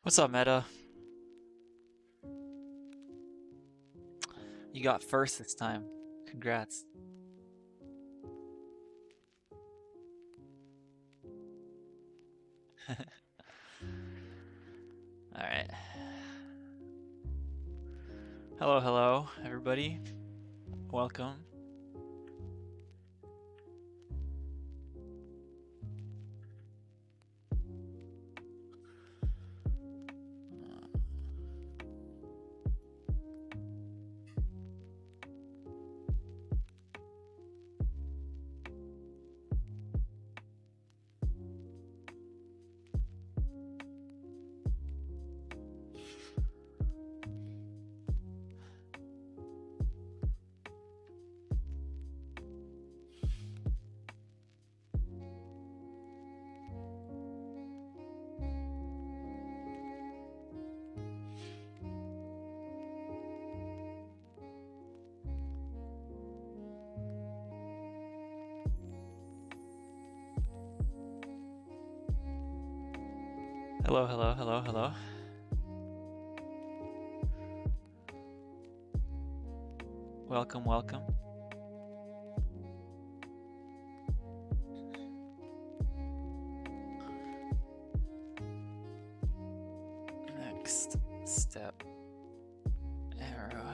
What's up, Meta? You got first this time. Congrats. Alright. Hello, everybody. Welcome. Hello. Welcome. Next step. Arrow.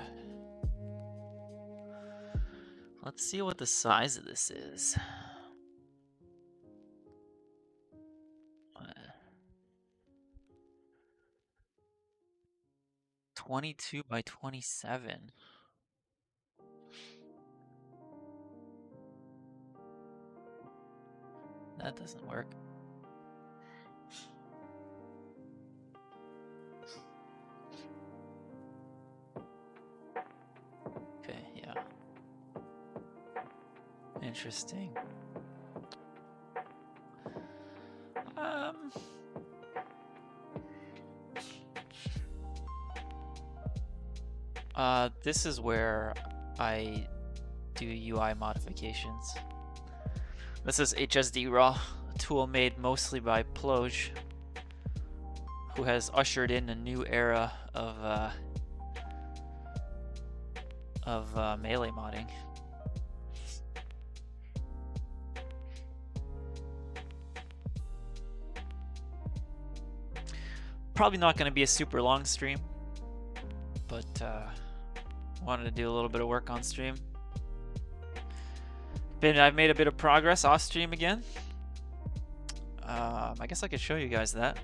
Let's see what the size of this is. 22 by 27. That doesn't work. Okay, yeah. Interesting. This is where I do UI modifications. This is HSD-Raw, a tool made mostly by Ploj, who has ushered in a new era of melee modding. Probably not going to be a super long stream, but wanted to do a little bit of work on stream. I've made a bit of progress off stream again. I guess I could show you guys that.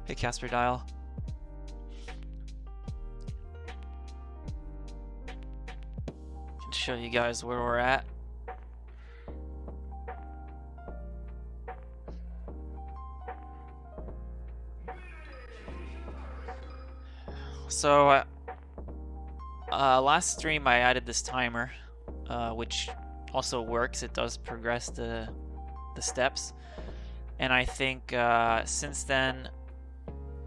Hey, Casper Dial. Can show you guys where we're at. So, last stream I added this timer, which also works. It does progress the steps. And I think since then,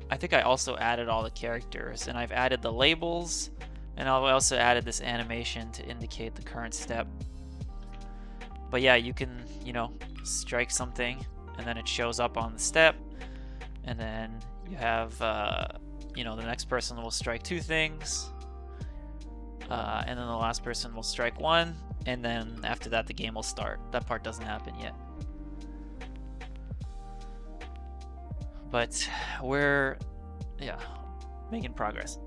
I think I also added all the characters. And I've added the labels, and I've also added this animation to indicate the current step. But yeah, you can, strike something, and then it shows up on the step. And then you have... the next person will strike 2 things, and then the last person will strike 1, and then after that the game will start. That part doesn't happen yet. But we're, making progress.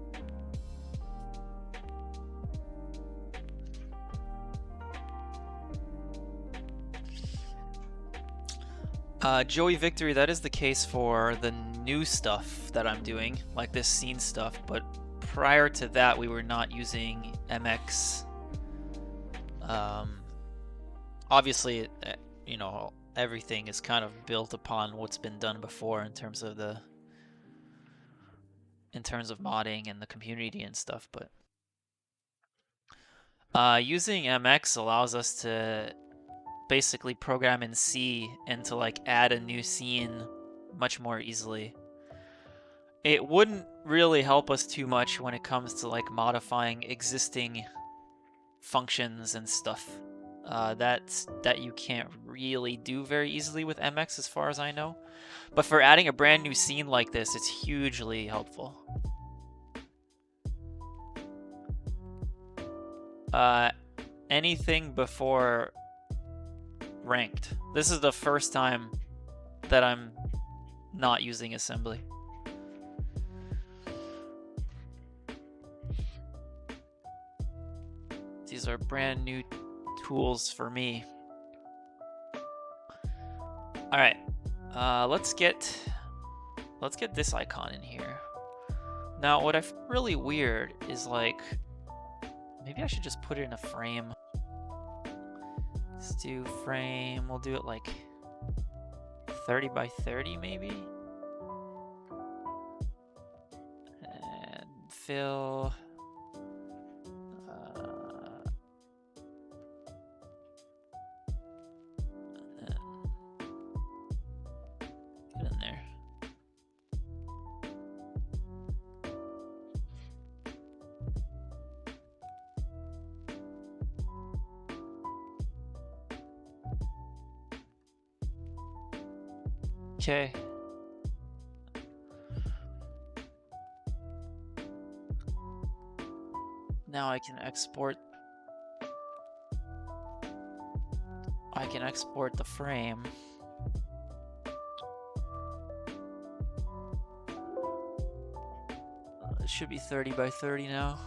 Joey Victory, that is the case for the new stuff that I'm doing, like this scene stuff, but prior to that we were not using MX. Obviously, everything is kind of built upon what's been done before in terms of modding and the community and stuff, but using MX allows us to basically program in C and to add a new scene much more easily. It wouldn't really help us too much when it comes to modifying existing functions and stuff. that you can't really do very easily with MX as far as I know. But for adding a brand new scene like this, it's hugely helpful. Anything before ranked. This is the first time that I'm not using assembly. These are brand new tools for me. All right, let's get this icon in here. Now, what I find really weird is like, maybe I should just put it in a frame. Let's do frame. We'll do it like 30 by 30 maybe. And fill. Get in there. Okay. Now I can export the frame. It should be 30 by 30 now.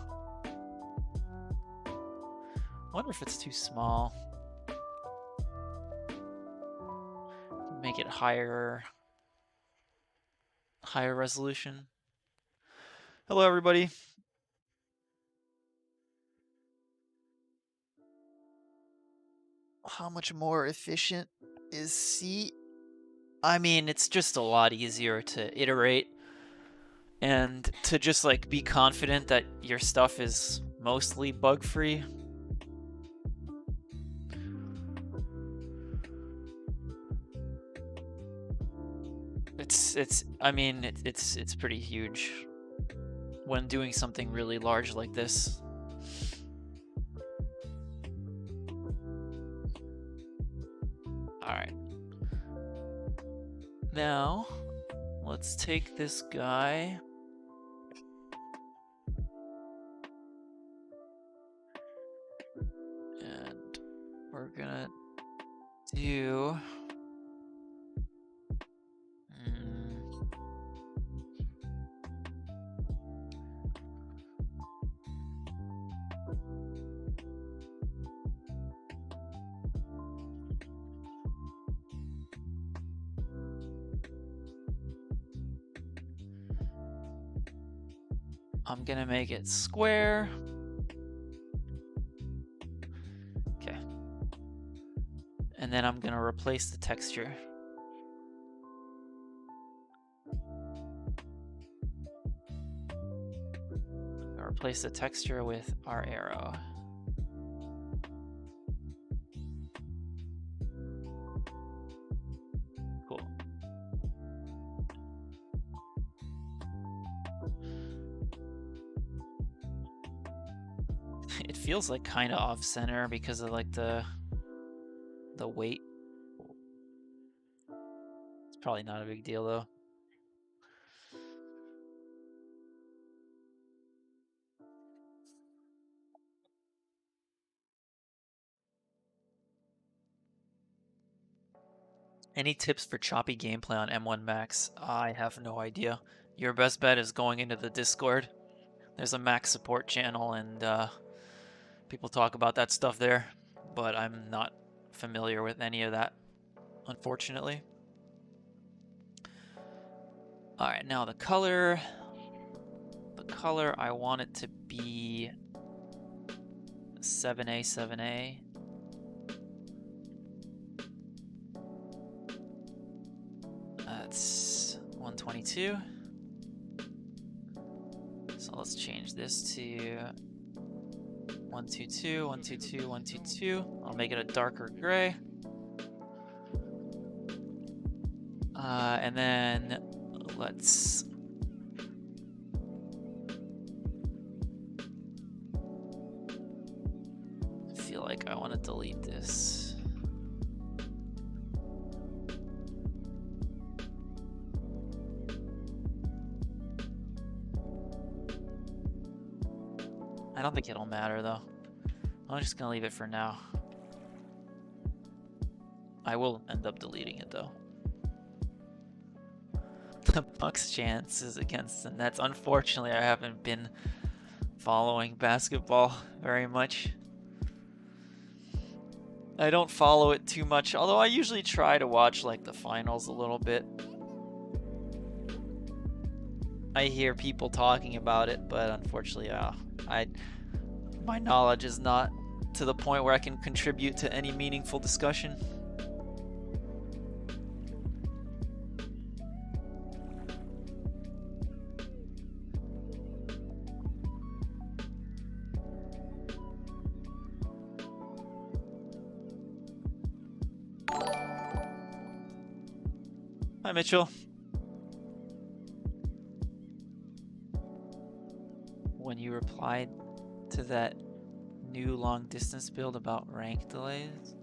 I wonder if it's too small. Make it higher resolution. Hello, everybody. How much more efficient is C? I mean, it's just a lot easier to iterate and to just like be confident that your stuff is mostly bug-free. It's pretty huge when doing something really large like this. All right. Now, let's take this guy. And we're gonna do... I'm gonna make it square. Okay. And then I'm gonna replace the texture. I'll replace the texture with our arrow. Cool. It feels like kind of off center because of like the weight. It's probably not a big deal though. Any tips for choppy gameplay on M1 Max? I have no idea. Your best bet is going into the Discord. There's a Max support channel and people talk about that stuff there, but I'm not familiar with any of that, unfortunately. All right, now the color. The color, I want it to be 7A, 7A. That's 122. So let's change this to 122, 122, 122. I'll make it a darker gray. And then let's I feel like I want to delete this. I don't think it'll matter though. I'm just gonna leave it for now. I will end up deleting it though. The Bucks' chances against the Nets. Unfortunately, I haven't been following basketball very much. I don't follow it too much, although I usually try to watch like the finals a little bit. I hear people talking about it, but unfortunately, my knowledge is not to the point where I can contribute to any meaningful discussion. Hi, Mitchell. When you replied to that new long distance build about rank delays?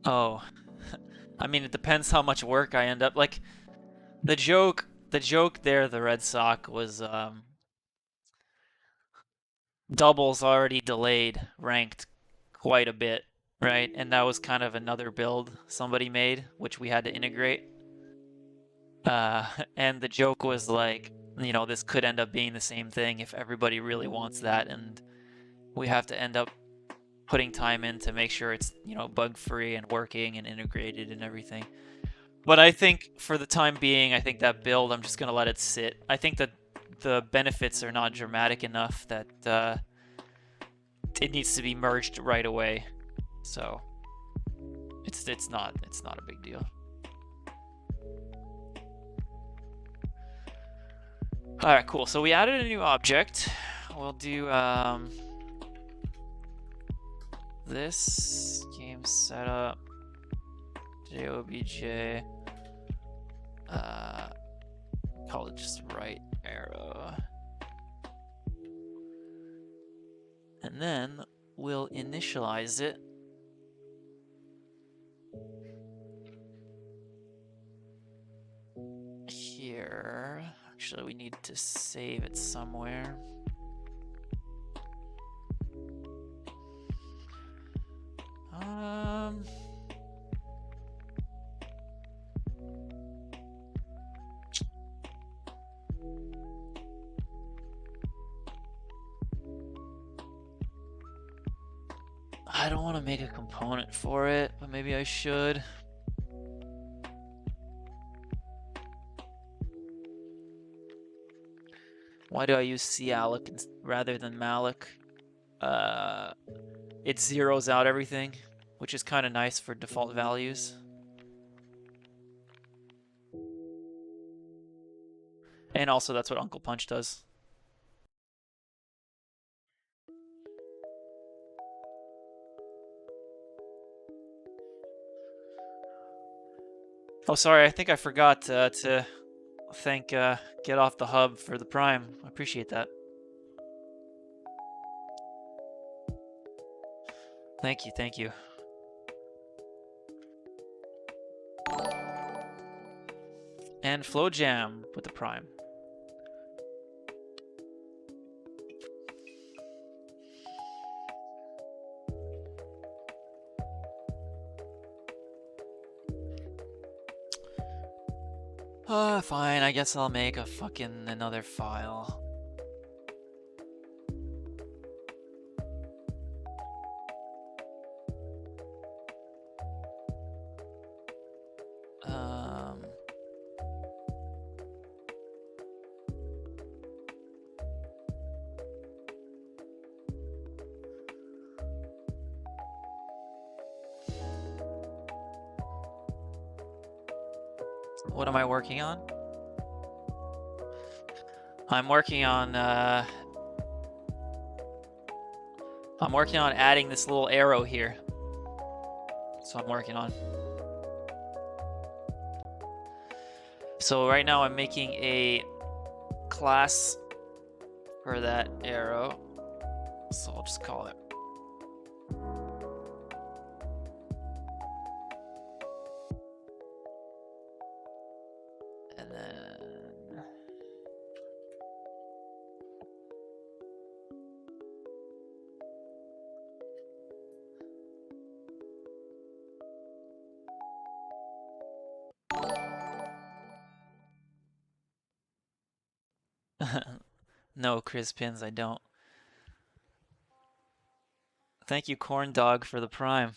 Oh, I mean, it depends how much work I end up, like, the joke there, the Red Sox was, doubles already delayed ranked quite a bit, right? And that was kind of another build somebody made, which we had to integrate. And the joke was like, you know, this could end up being the same thing if everybody really wants that, and we have to end up putting time in to make sure it's, you know, bug-free and working and integrated and everything. But I think for the time being, I think that build, I'm just going to let it sit. I think that the benefits are not dramatic enough that it needs to be merged right away. So it's not a big deal. All right, cool. So we added a new object. We'll do this game setup JOBJ. Call it just right arrow. And then we'll initialize it. Here. Actually, we need to save it somewhere. I don't want to make a component for it, but maybe I should. Why do I use Cialic rather than Malloc? It zeroes out everything, which is kind of nice for default values. And also that's what Uncle Punch does. Oh, sorry, I think I forgot to thank Get Off the Hub for the Prime. I appreciate that. Thank you, thank you. And Flow Jam with the Prime. Fine, I guess I'll make a fucking another file. What am I working on? I'm working on adding this little arrow here. So I'm working on. So right now I'm making a class for that arrow. So I'll just call it And then... No, Chris Pins, I don't. Thank you, Corn Dog, for the Prime.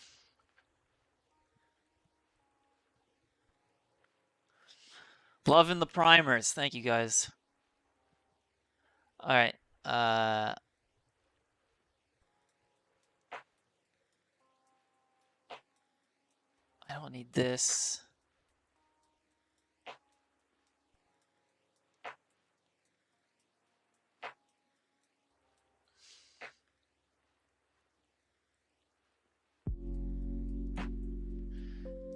Loving the primers. Thank you, guys. All right. I don't need this.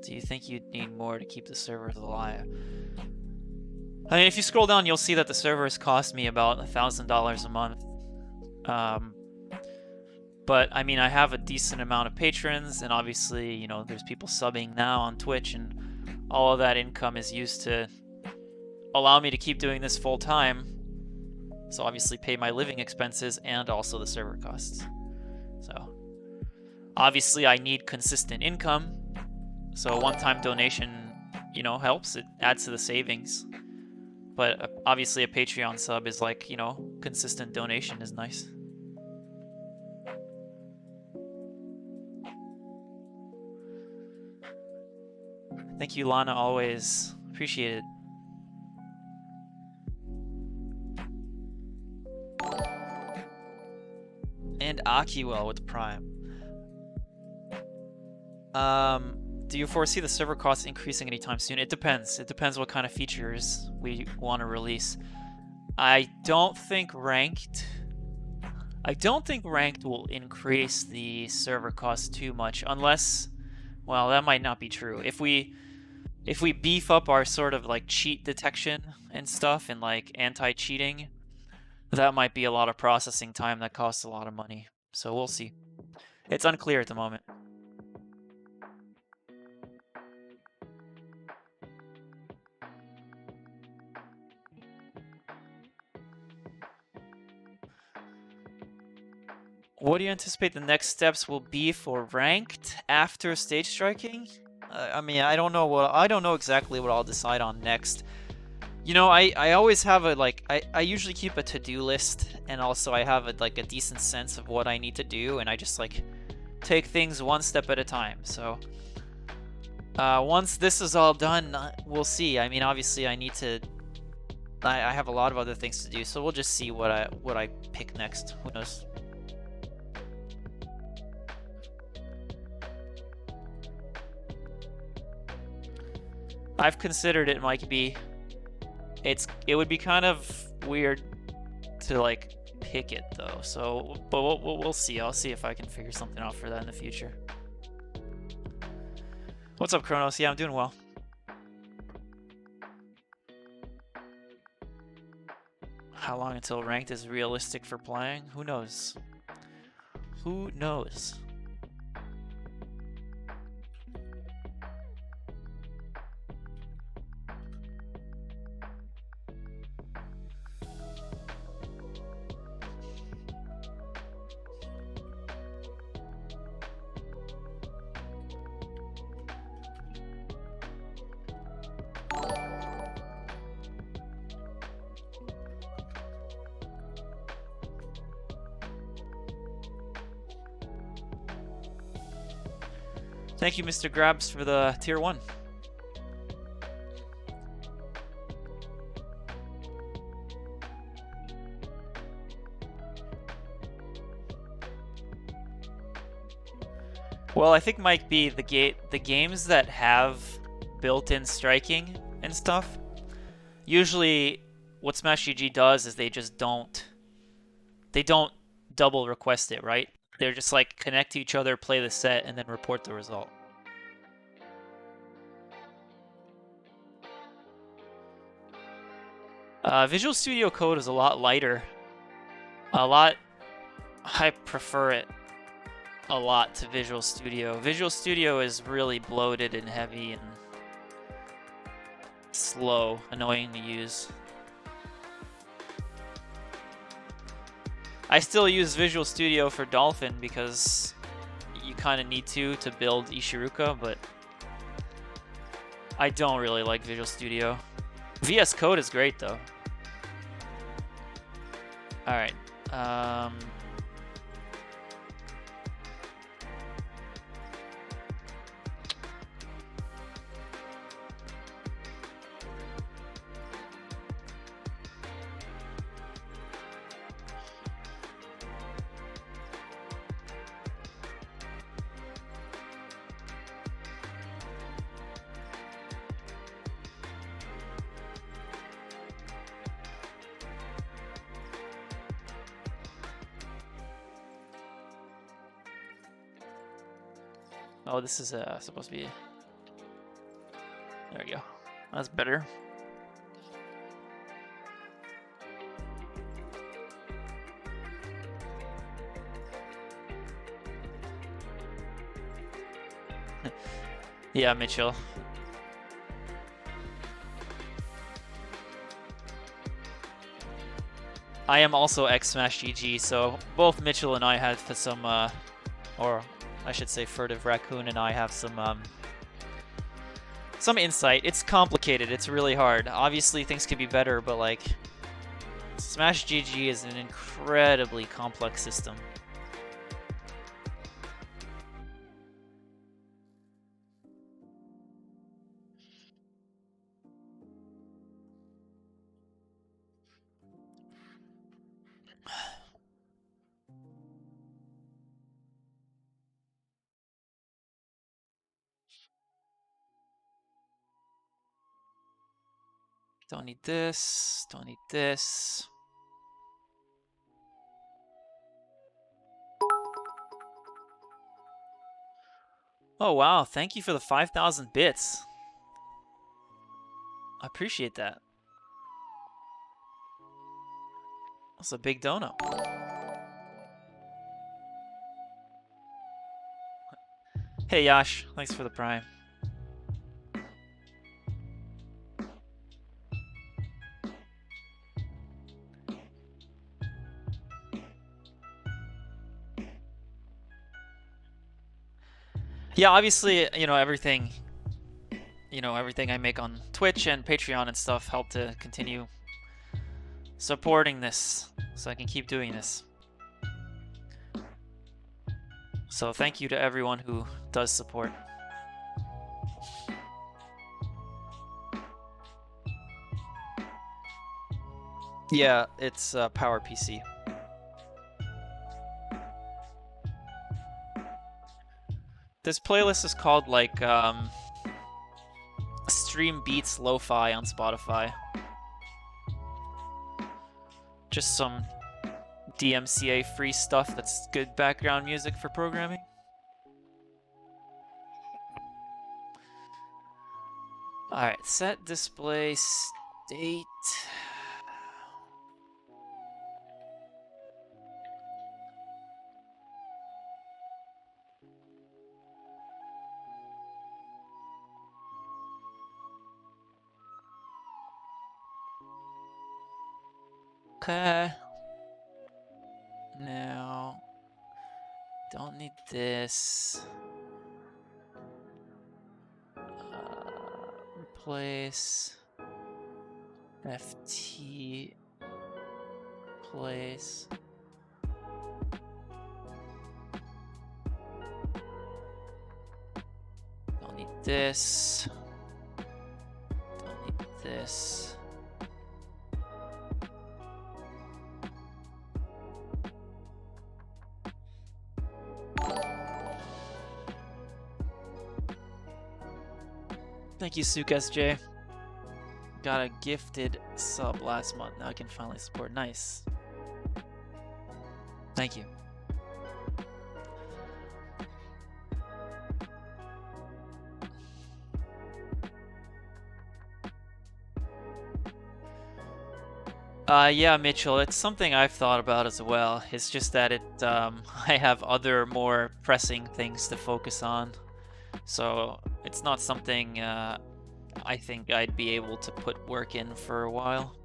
Do you think you'd need more to keep the servers alive? I mean, if you scroll down, you'll see that the servers cost me about $1,000 a month. But I mean, I have a decent amount of patrons, and obviously, you know, there's people subbing now on Twitch, and all of that income is used to allow me to keep doing this full time. So obviously pay my living expenses and also the server costs. So obviously I need consistent income. So a one-time donation, you know, helps. It adds to the savings. But obviously a Patreon sub is like, you know, consistent donation is nice. Thank you, Lana, always. Appreciate it. And Akiwell with Prime. Do you foresee the server costs increasing anytime soon? It depends. It depends what kind of features we want to release. I don't think ranked will increase the server costs too much, unless, well, that might not be true. If we beef up our sort of like cheat detection and stuff and like anti-cheating, that might be a lot of processing time that costs a lot of money. So we'll see. It's unclear at the moment. What do you anticipate the next steps will be for ranked after stage striking? I mean, I don't know exactly what I'll decide on next. You know, I always have I usually keep a to-do list, and also I have a decent sense of what I need to do, and I just like take things one step at a time. So once this is all done, we'll see. I mean, obviously I have a lot of other things to do, so we'll just see what I pick next. Who knows? I've considered it, Mike B. It would be kind of weird to like pick it though. So, but we'll see. I'll see if I can figure something out for that in the future. What's up, Kronos? Yeah, I'm doing well. How long until ranked is realistic for playing? Who knows? Who knows? Thank you, Mr. Grabs, for the tier 1. Well, I think might be the games that have built-in striking and stuff. Usually, what Smash GG does is they don't double request it, right? They're just like connect to each other, play the set, and then report the result. Visual Studio Code is a lot lighter. I prefer it a lot to Visual Studio. Visual Studio is really bloated and heavy, and slow, annoying to use. I still use Visual Studio for Dolphin because you kind of need to build Ishiruka, but I don't really like Visual Studio. VS Code is great though. All right. Oh, this is supposed to be. There we go. That's better. Yeah, Mitchell. I am also ex-Smash GG, so both Mitchell and I have some, or I should say Furtive Raccoon and I have some insight. It's complicated, it's really hard. Obviously things could be better, but like, Smash GG is an incredibly complex system. Don't need this, don't need this. Oh wow, thank you for the 5,000 bits. I appreciate that. That's a big dono. Hey Yash, thanks for the prime. Yeah, obviously, everything I make on Twitch and Patreon and stuff help to continue supporting this so I can keep doing this. So thank you to everyone who does support. Yeah, it's PowerPC. This playlist is called like Stream Beats Lo-Fi on Spotify. Just some DMCA free stuff that's good background music for programming. Alright, set display state. Okay. Now, don't need this. Replace FT place. Don't need this. Don't need this. Thank you, Suk SJ. Got a gifted sub last month. Now I can finally support. Nice. Thank you. Yeah, Mitchell, it's something I've thought about as well. It's just that I have other more pressing things to focus on. So it's not something I think I'd be able to put work in for a while.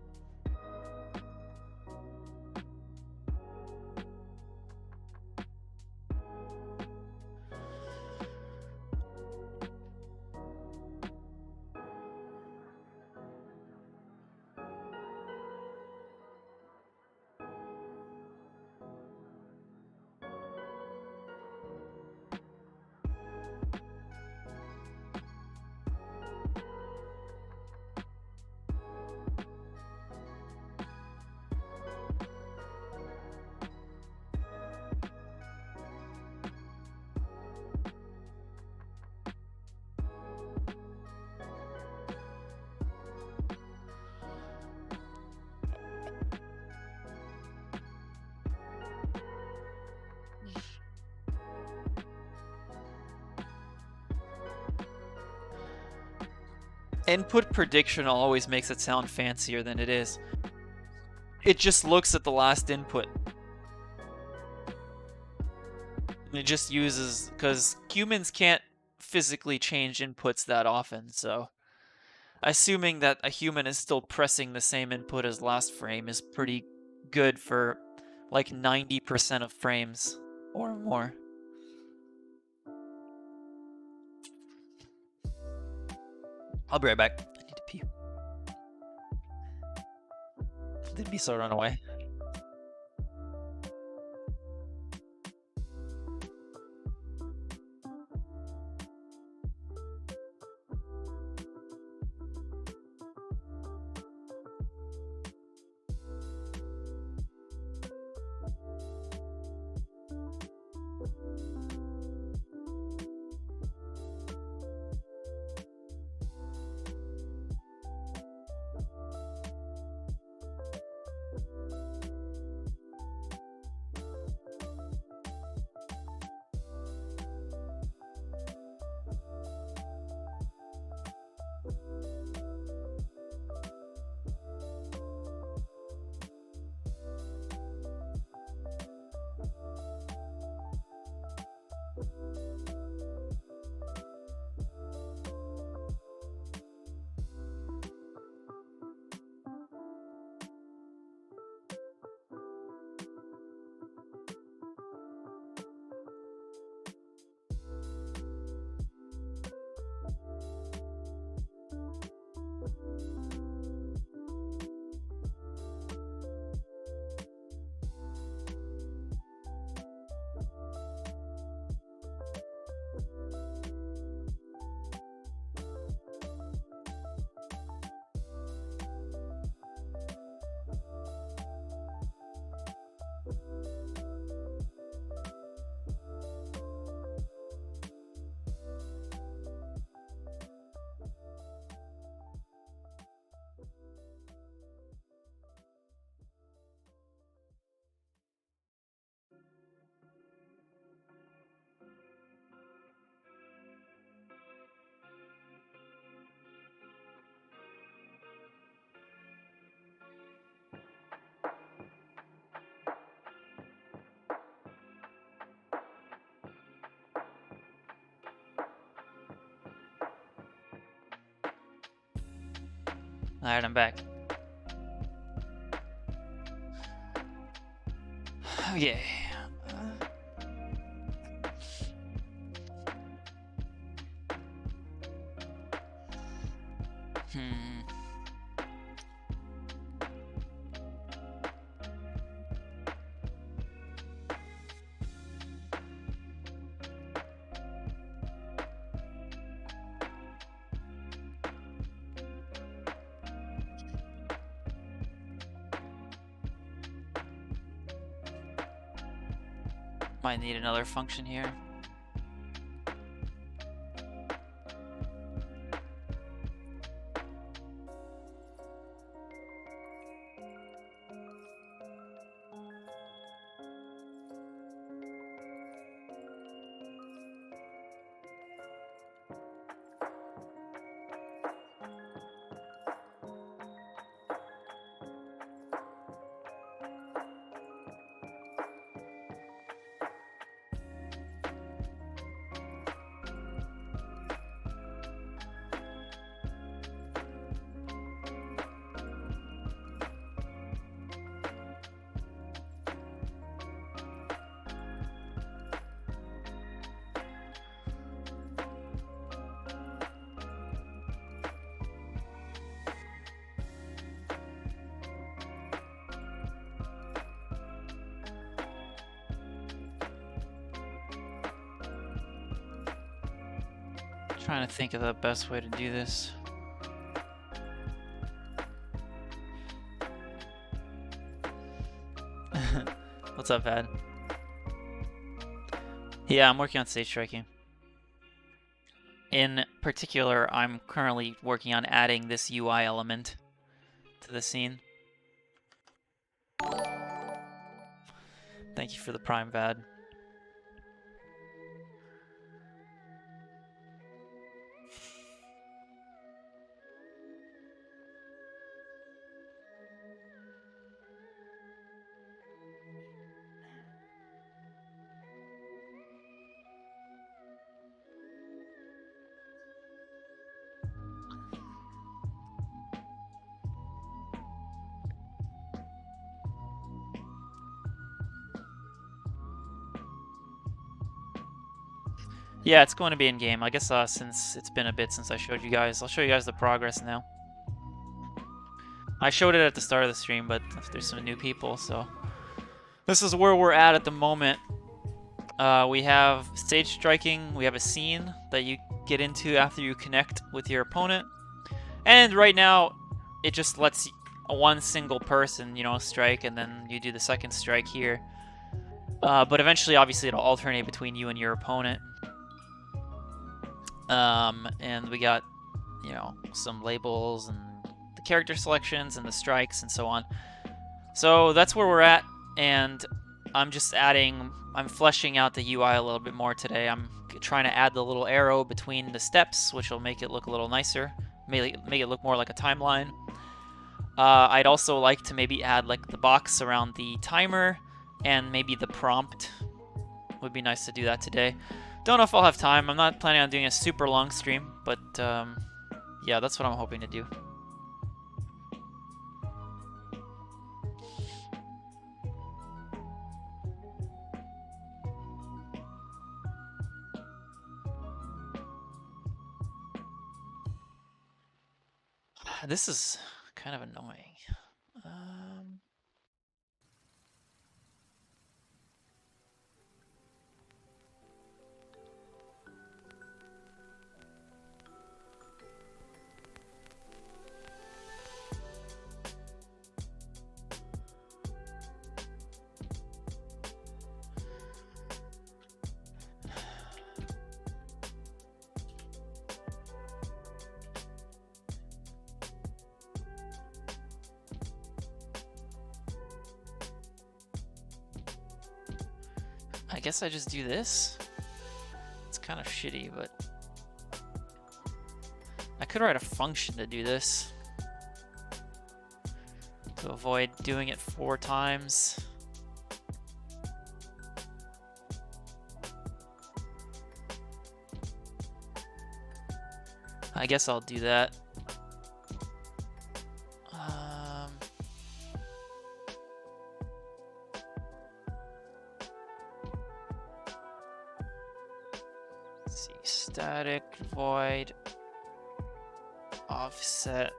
Input prediction always makes it sound fancier than it is. It just looks at the last input. And it just uses, because humans can't physically change inputs that often, so assuming that a human is still pressing the same input as last frame is pretty good for like 90% of frames or more. I'll be right back. I need to pee. Didn't be so run away. Alright, I'm back. Okay. Might need another function here. Trying to think of the best way to do this. What's up, Ad? Yeah, I'm working on stage striking. In particular, I'm currently working on adding this UI element to the scene. Thank you for the Prime, Vad. Yeah, it's going to be in game. I guess since it's been a bit since I showed you guys, I'll show you guys the progress now. I showed it at the start of the stream, but there's some new people, so this is where we're at the moment. We have stage striking. We have a scene that you get into after you connect with your opponent, and right now it just lets one single person, you know, strike, and then you do the second strike here. But eventually, obviously, it'll alternate between you and your opponent. And we got, you know, some labels and the character selections and the strikes and so on. So that's where we're at, and I'm just I'm fleshing out the UI a little bit more today. I'm trying to add the little arrow between the steps, which will make it look a little nicer, make it look more like a timeline. I'd also like to maybe add like the box around the timer and maybe the prompt. Would be nice to do that today. Don't know if I'll have time. I'm not planning on doing a super long stream, but yeah, that's what I'm hoping to do. This is kind of annoying. I guess I just do this. It's kind of shitty, but I could write a function to do this to avoid doing it 4 times. I guess I'll do that. Static void offset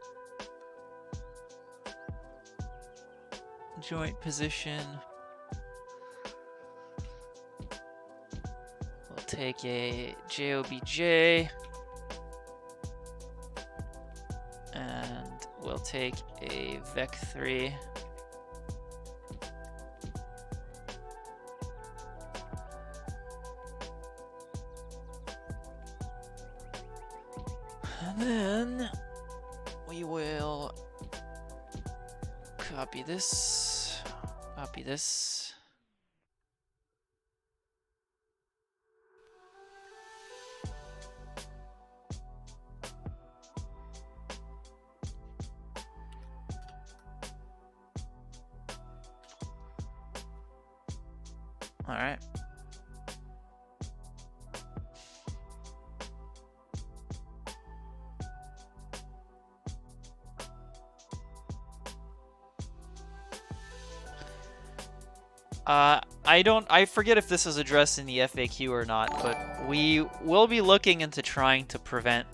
joint position. We'll take a JOBJ and we'll take a vec3. And then we will copy this, copy this. All right. I forget if this is addressed in the FAQ or not, but we will be looking into trying to prevent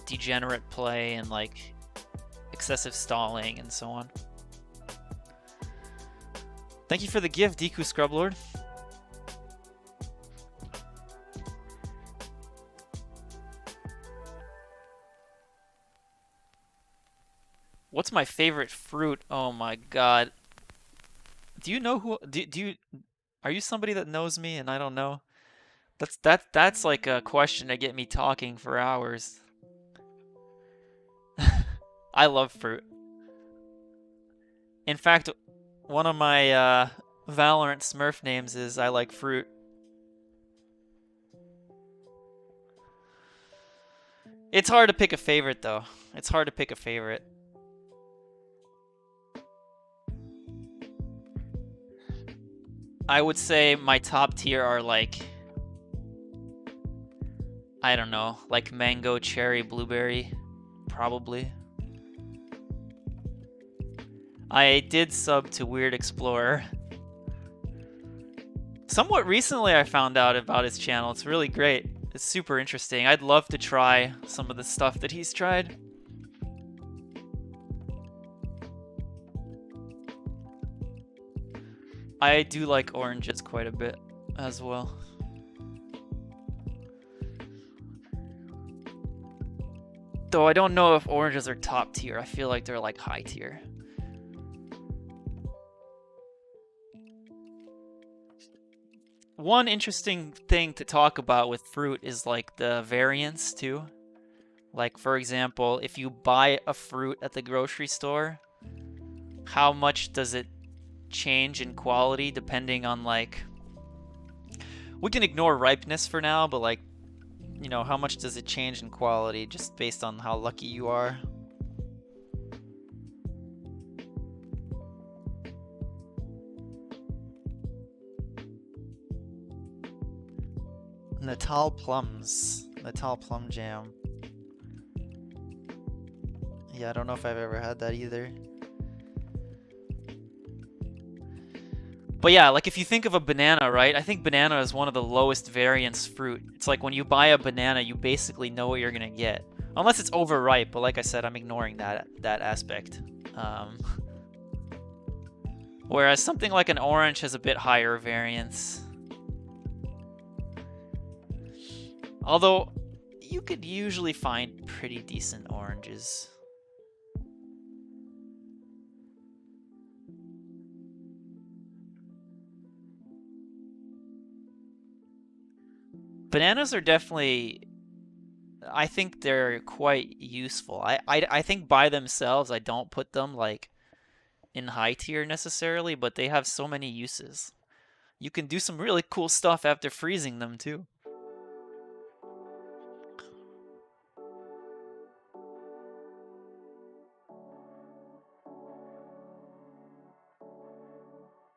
degenerate play and like excessive stalling and so on. Thank you for the gift, Deku Scrublord. What's my favorite fruit? Oh my God. Do you know who do you are you somebody that knows me and I don't know? That's like a question to get me talking for hours. I love fruit. In fact, one of my Valorant Smurf names is I like fruit. It's hard to pick a favorite though. It's hard to pick a favorite. I would say my top tier are like, I don't know, like mango, cherry, blueberry, probably. I did sub to Weird Explorer. Somewhat recently I found out about his channel. It's really great. It's super interesting. I'd love to try some of the stuff that he's tried. I do like oranges quite a bit as well. Though I don't know if oranges are top tier. I feel like they're like high tier. One interesting thing to talk about with fruit is like the variance too. Like for example, if you buy a fruit at the grocery store, how much does it change in quality depending on like, we can ignore ripeness for now, but like, you know, how much does it change in quality just based on how lucky you are? Natal plums. Natal plum jam. Yeah, I don't know if I've ever had that either. But yeah, like if you think of a banana, right? I think banana is one of the lowest variance fruit. It's like when you buy a banana, you basically know what you're gonna get. Unless it's overripe, but like I said, I'm ignoring that aspect. Whereas something like an orange has a bit higher variance. Although, you could usually find pretty decent oranges. Bananas are definitely, I think they're quite useful. I think by themselves, I don't put them like in high tier necessarily, but they have so many uses. You can do some really cool stuff after freezing them too.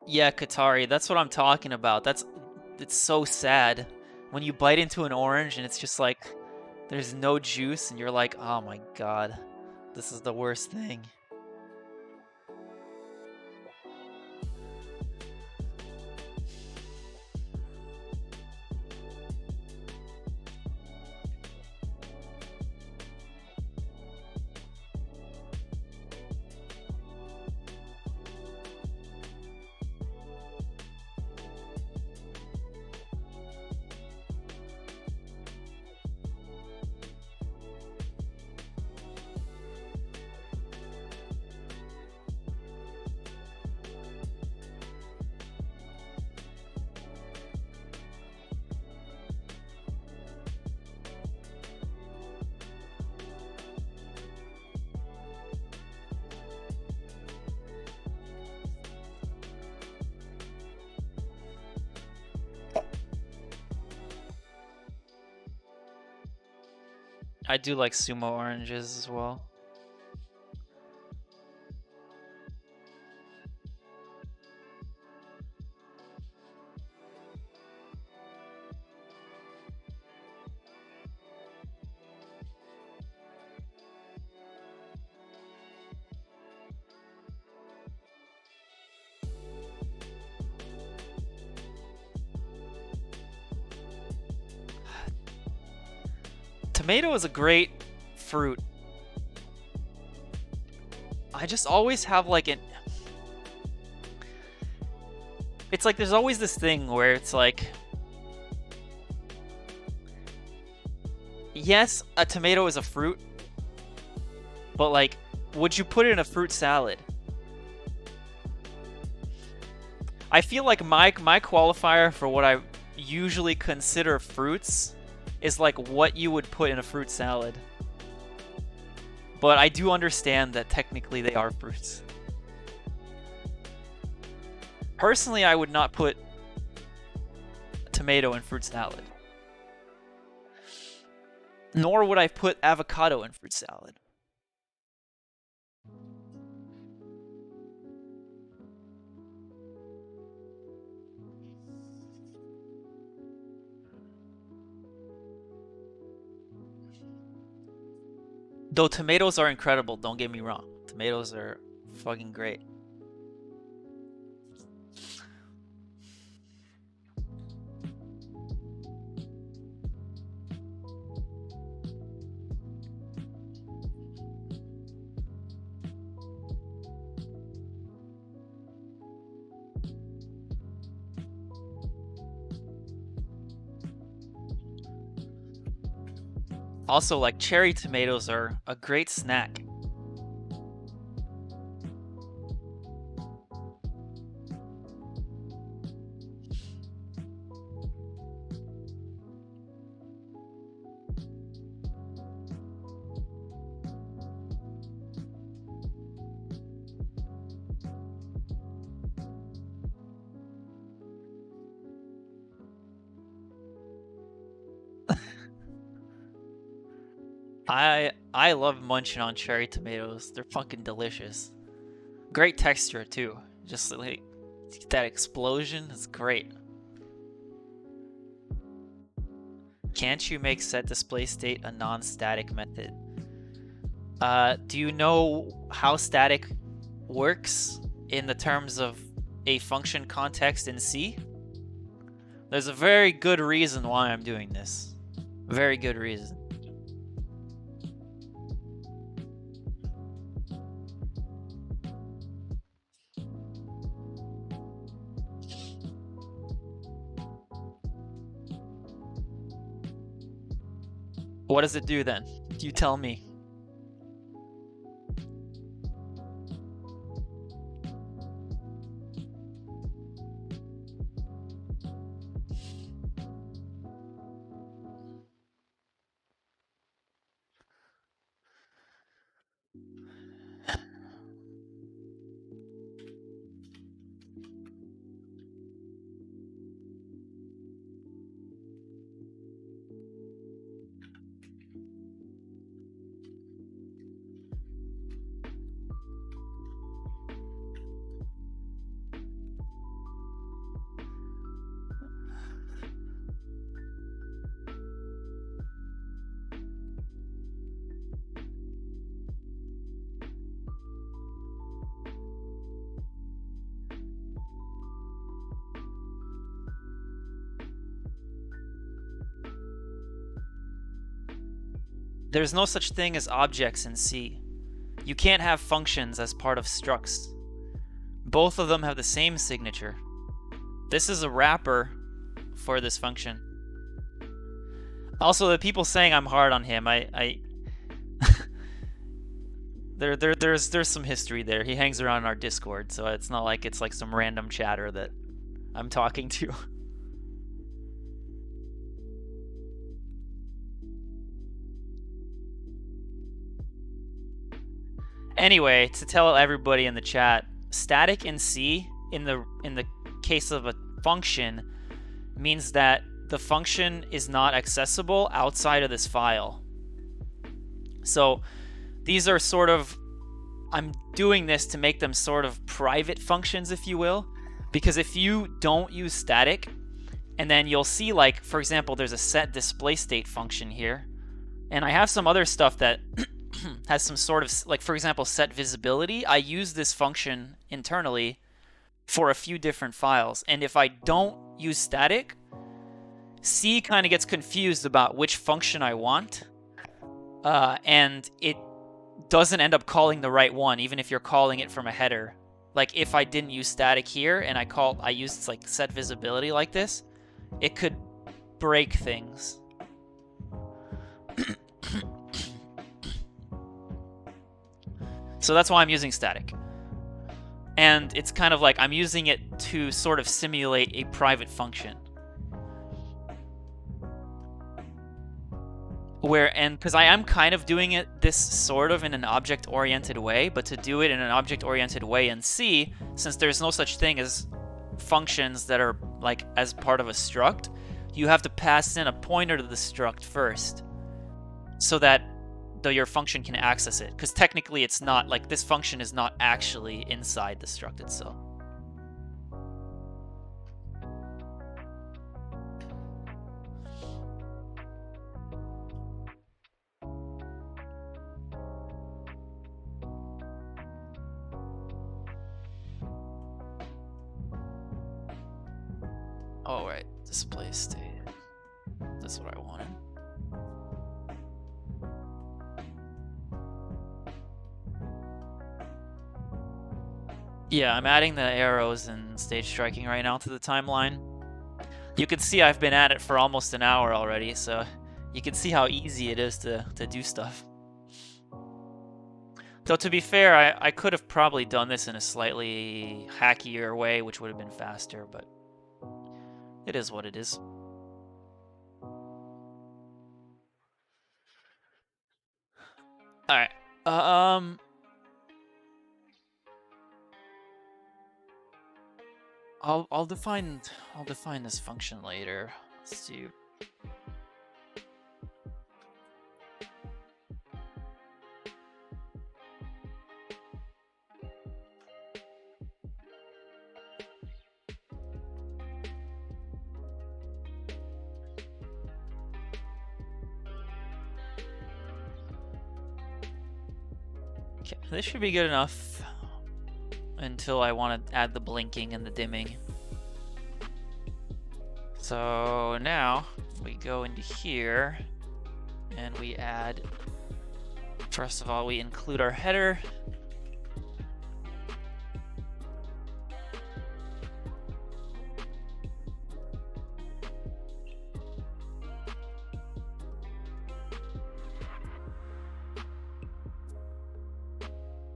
Yeah, Katari, that's what I'm talking about. It's so sad when you bite into an orange and it's just like there's no juice and you're like, "Oh my God. This is the worst thing." I do like sumo oranges as well. Tomato is a great fruit. I just always have like an... It's like there's always this thing where it's like... Yes, a tomato is a fruit, but like would you put it in a fruit salad? I feel like my qualifier for what I usually consider fruits is like what you would put in a fruit salad. But I do understand that technically they are fruits. Personally, I would not put tomato in fruit salad. Nor would I put avocado in fruit salad. Though tomatoes are incredible, don't get me wrong. Tomatoes are fucking great. Also, like, cherry tomatoes are a great snack. I love munching on cherry tomatoes. They're fucking delicious. Great texture too. Just like that explosion is great. Can't you make set display state a non-static method? Do you know how static works in the terms of a function context in C? There's a very good reason why I'm doing this. Very good reason. What does it do then? You tell me. There's no such thing as objects in C. You can't have functions as part of structs. Both of them have the same signature. This is a wrapper for this function. Also, the people saying I'm hard on him, there's some history there. He hangs around in our Discord, so it's not like it's like some random chatter that I'm talking to. Anyway, to tell everybody in the chat, static in C in the case of a function means that the function is not accessible outside of this file. So these are sort of, I'm doing this to make them sort of private functions, if you will, because if you don't use static, and then you'll see, like, for example, there's a set display state function here, and I have some other stuff that has some sort of, like, for example, set visibility. I use this function internally for a few different files, and if I don't use static, C kind of gets confused about which function I want, and it doesn't end up calling the right one, even if you're calling it from a header. Like, if I didn't use static here and I used like set visibility like this, it could break things. So that's why I'm using static. And it's kind of like I'm using it to sort of simulate a private function. Because I am kind of doing this sort of in an object-oriented way, but to do it in an object-oriented way in C, since there's no such thing as functions that are like as part of a struct, you have to pass in a pointer to the struct first, so that your function can access it. Because technically it's not, like, this function is not actually inside the struct itself. Oh, right. Display state. That's what I wanted. Yeah, I'm adding the arrows and stage striking right now to the timeline. You can see I've been at it for almost an hour already, so you can see how easy it is to do stuff. Though, to be fair, I could have probably done this in a slightly hackier way, which would have been faster, but it is what it is. Alright. I'll define this function later. Let's see. Okay, this should be good enough until I want to add the blinking and the dimming. So now we go into here and we add, first of all, we include our header.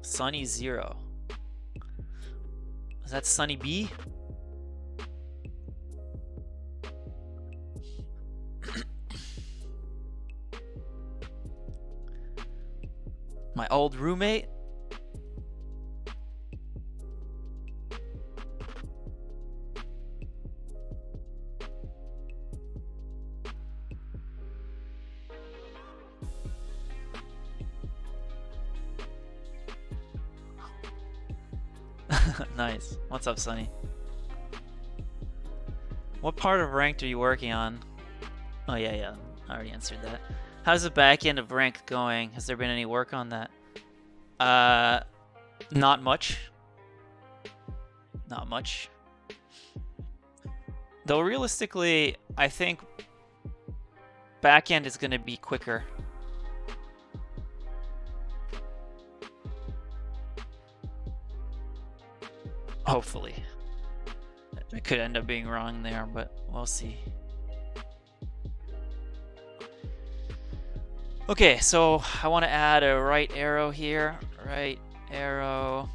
Sunny 0. Is that Sunny B? My old roommate? Nice. What's up, Sunny? What part of Ranked are you working on? Oh, yeah. I already answered that. How's the back end of Ranked going? Has there been any work on that? Not much. Not much. Though realistically, I think back end is going to be quicker. Hopefully. I could end up being wrong there, but we'll see. Okay, so I want to add a right arrow here. Right arrow,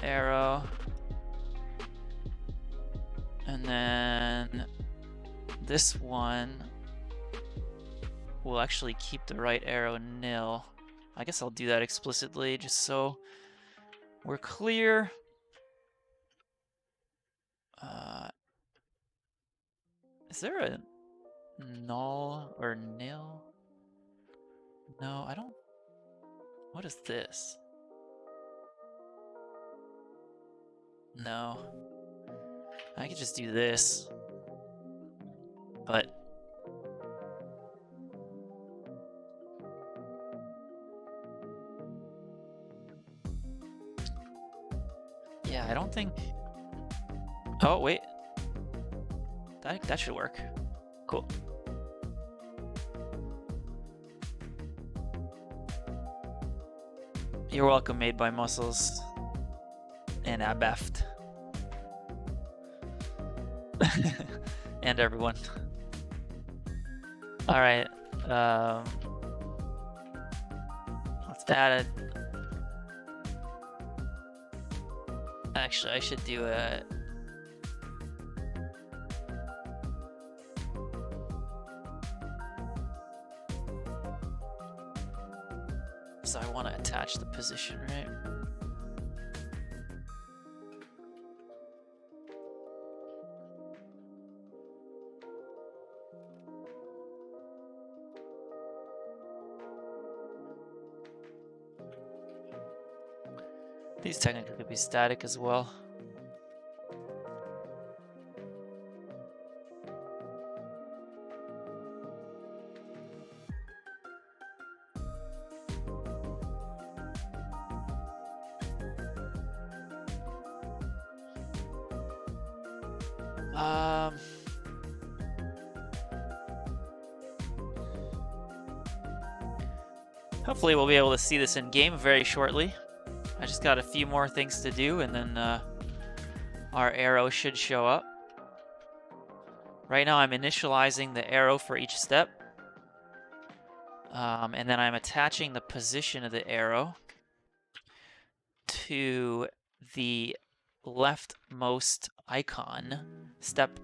arrow. And then this one will actually keep the right arrow nil. I guess I'll do that explicitly just so we're clear. Is there a null or nil? No, I don't. What is this? No. I could just do this. But yeah, I don't think. Oh, wait. That should work. Cool. You're welcome, Made by Muscles and Abeft. And everyone. Alright. Let's add Actually, I should do a... So I want to attach the position, right? These technically could be static as well. Hopefully we'll be able to see this in game very shortly. I just got a few more things to do, and then our arrow should show up. Right now I'm initializing the arrow for each step. And then I'm attaching the position of the arrow to the leftmost icon, step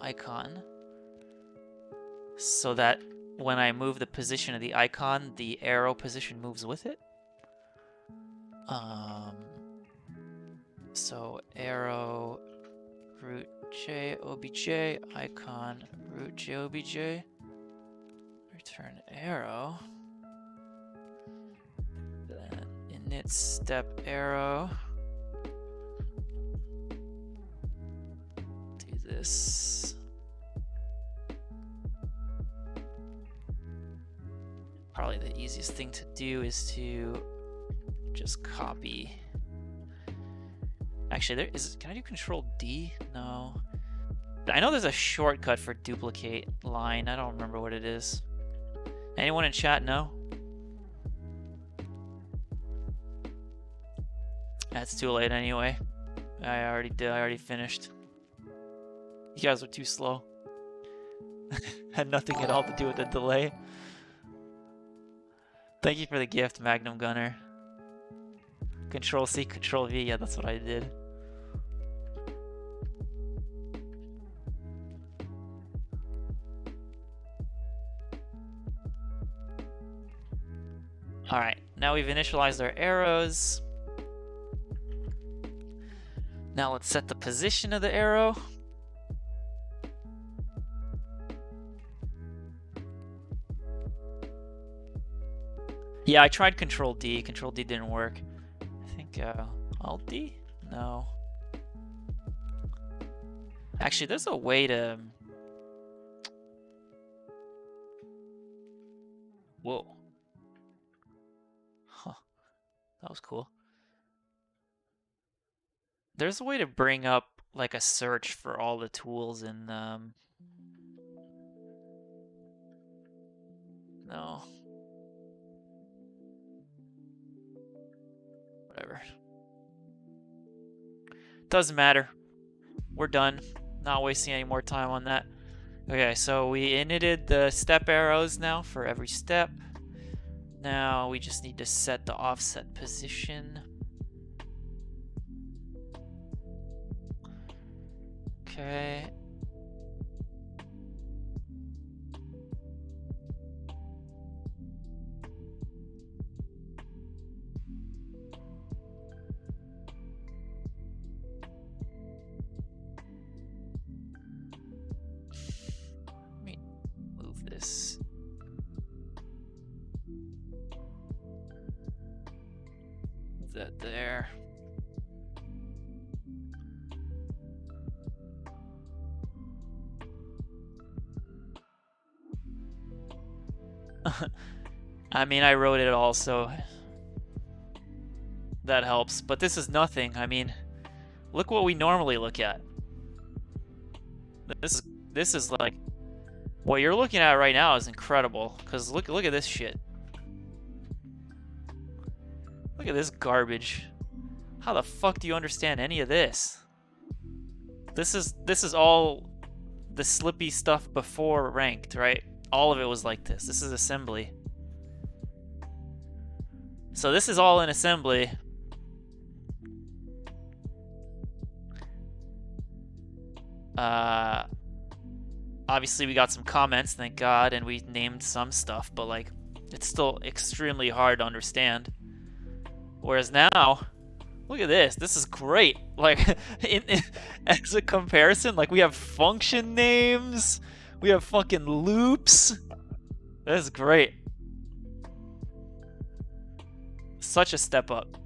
icon, so that when I move the position of the icon, the arrow position moves with it. So arrow root J obj, icon root J obj, return arrow, then init step arrow, do this. Probably the easiest thing to do is to just copy. Actually, there is. Can I do Control D? No. I know there's a shortcut for duplicate line. I don't remember what it is. Anyone in chat know? That's too late anyway. I already did. I already finished. You guys were too slow. Had nothing at all to do with the delay. Thank you for the gift, Magnum Gunner. Control C, Control V. Yeah, that's what I did. Alright, now we've initialized our arrows. Now let's set the position of the arrow. Yeah, I tried Control D. Control D didn't work. I think Alt D? No. Actually, there's a way to... Whoa. Huh. That was cool. There's a way to bring up like a search for all the tools in... No. Whatever. Doesn't matter. We're done. Not wasting any more time on that. Okay, so we initted the step arrows now for every step. Now we just need to set the offset position. Okay. Let me move this. Move that there. I mean, I wrote it all, so that helps. But this is nothing. I mean, look what we normally look at. This is like what you're looking at right now is incredible. Cause look at this shit. Look at this garbage. How the fuck do you understand any of this? This is all the slippy stuff before ranked, right? All of it was like this. This is assembly. So this is all in assembly. Obviously we got some comments, thank God, and we named some stuff, but like it's still extremely hard to understand. Whereas now, look at this. This is great. Like as a comparison, like we have function names, we have fucking loops. That's great. Such a step up.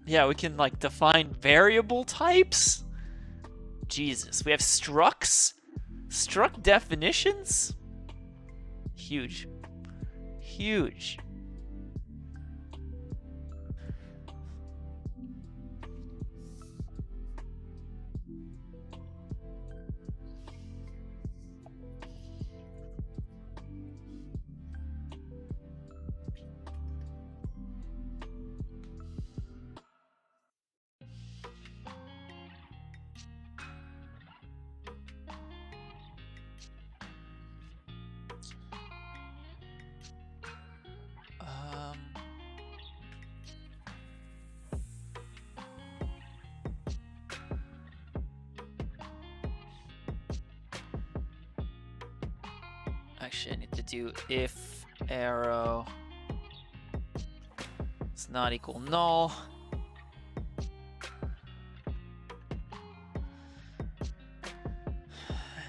Yeah, we can like define variable types. Jesus, we have structs, struct definitions. Huge, huge. Actually, I need to do if arrow is not equal null.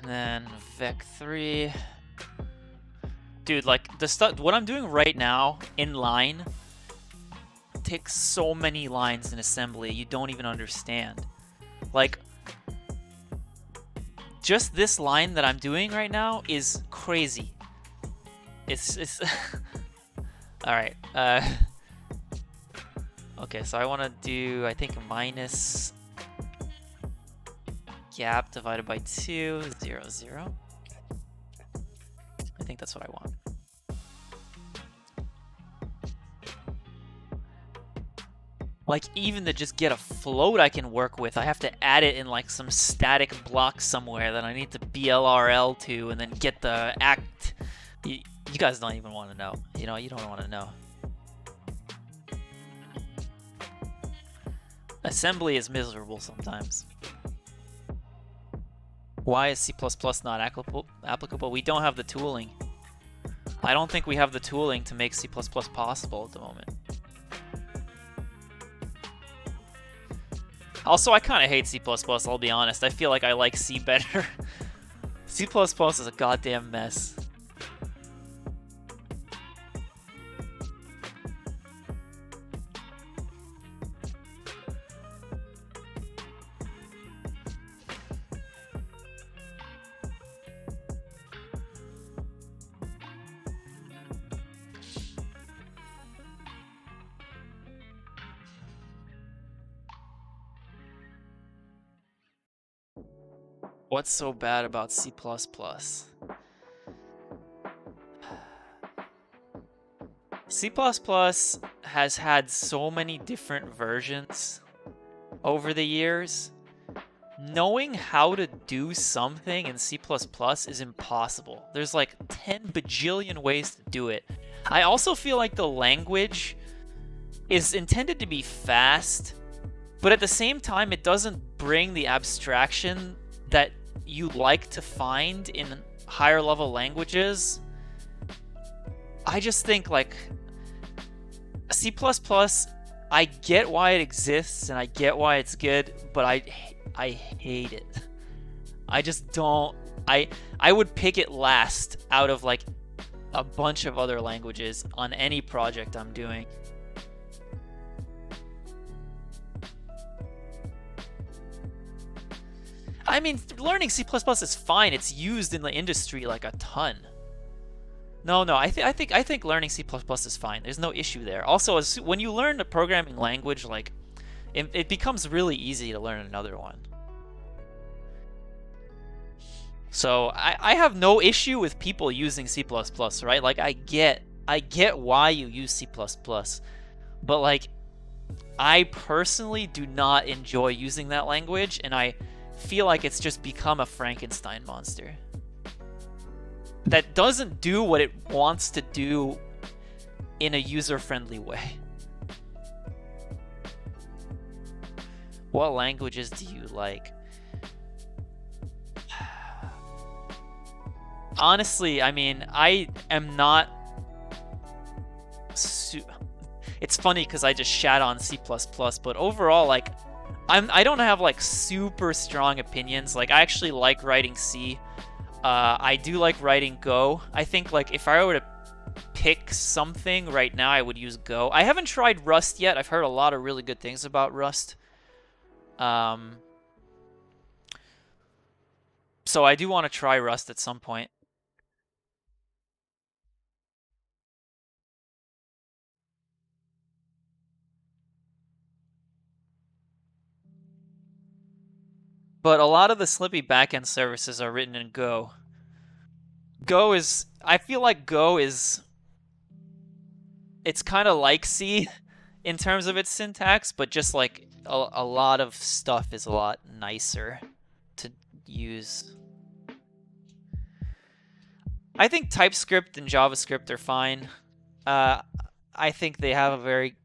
And then vec3. Dude, like the stuff, what I'm doing right now in line takes so many lines in assembly you don't even understand. Like, just this line that I'm doing right now is crazy. It's all right. Okay, so I want to do, I think, minus gap divided by 2, 0, 0. I think that's what I want. Like, even to just get a float I can work with, I have to add it in like some static block somewhere that I need to BLRL to and then get the act. You guys don't even want to know. You know, you don't want to know. Assembly is miserable sometimes. Why is C++ not applicable? We don't have the tooling. I don't think we have the tooling to make C++ possible at the moment. Also, I kind of hate C++, I'll be honest. I feel like I like C better. C++ is a goddamn mess. What's so bad about C++? C++ has had so many different versions over the years. Knowing how to do something in C++ is impossible. There's like 10 bajillion ways to do it. I also feel like the language is intended to be fast, but at the same time, it doesn't bring the abstraction that you like to find in higher level languages. I just think like C++, I get why it exists and I get why it's good, but I hate it. I just don't. I would pick it last out of like a bunch of other languages on any project I'm doing. I mean, learning C++ is fine. It's used in the industry like a ton. No, I think learning C++ is fine. There's no issue there. Also, when you learn a programming language, like it becomes really easy to learn another one. So I have no issue with people using C++, right? Like I get why you use C++, but like I personally do not enjoy using that language, and I feel like it's just become a Frankenstein monster that doesn't do what it wants to do in a user-friendly way. What languages do you like? Honestly, I mean, I am not... It's funny because I just shat on C++, but overall, like, I don't have like super strong opinions. Like, I actually like writing C. I do like writing Go. I think like if I were to pick something right now, I would use Go. I haven't tried Rust yet. I've heard a lot of really good things about Rust. So I do want to try Rust at some point. But a lot of the Slippy backend services are written in Go. Go is... I feel like Go is... It's kind of like C in terms of its syntax, but just like a lot of stuff is a lot nicer to use. I think TypeScript and JavaScript are fine. I think they have a very,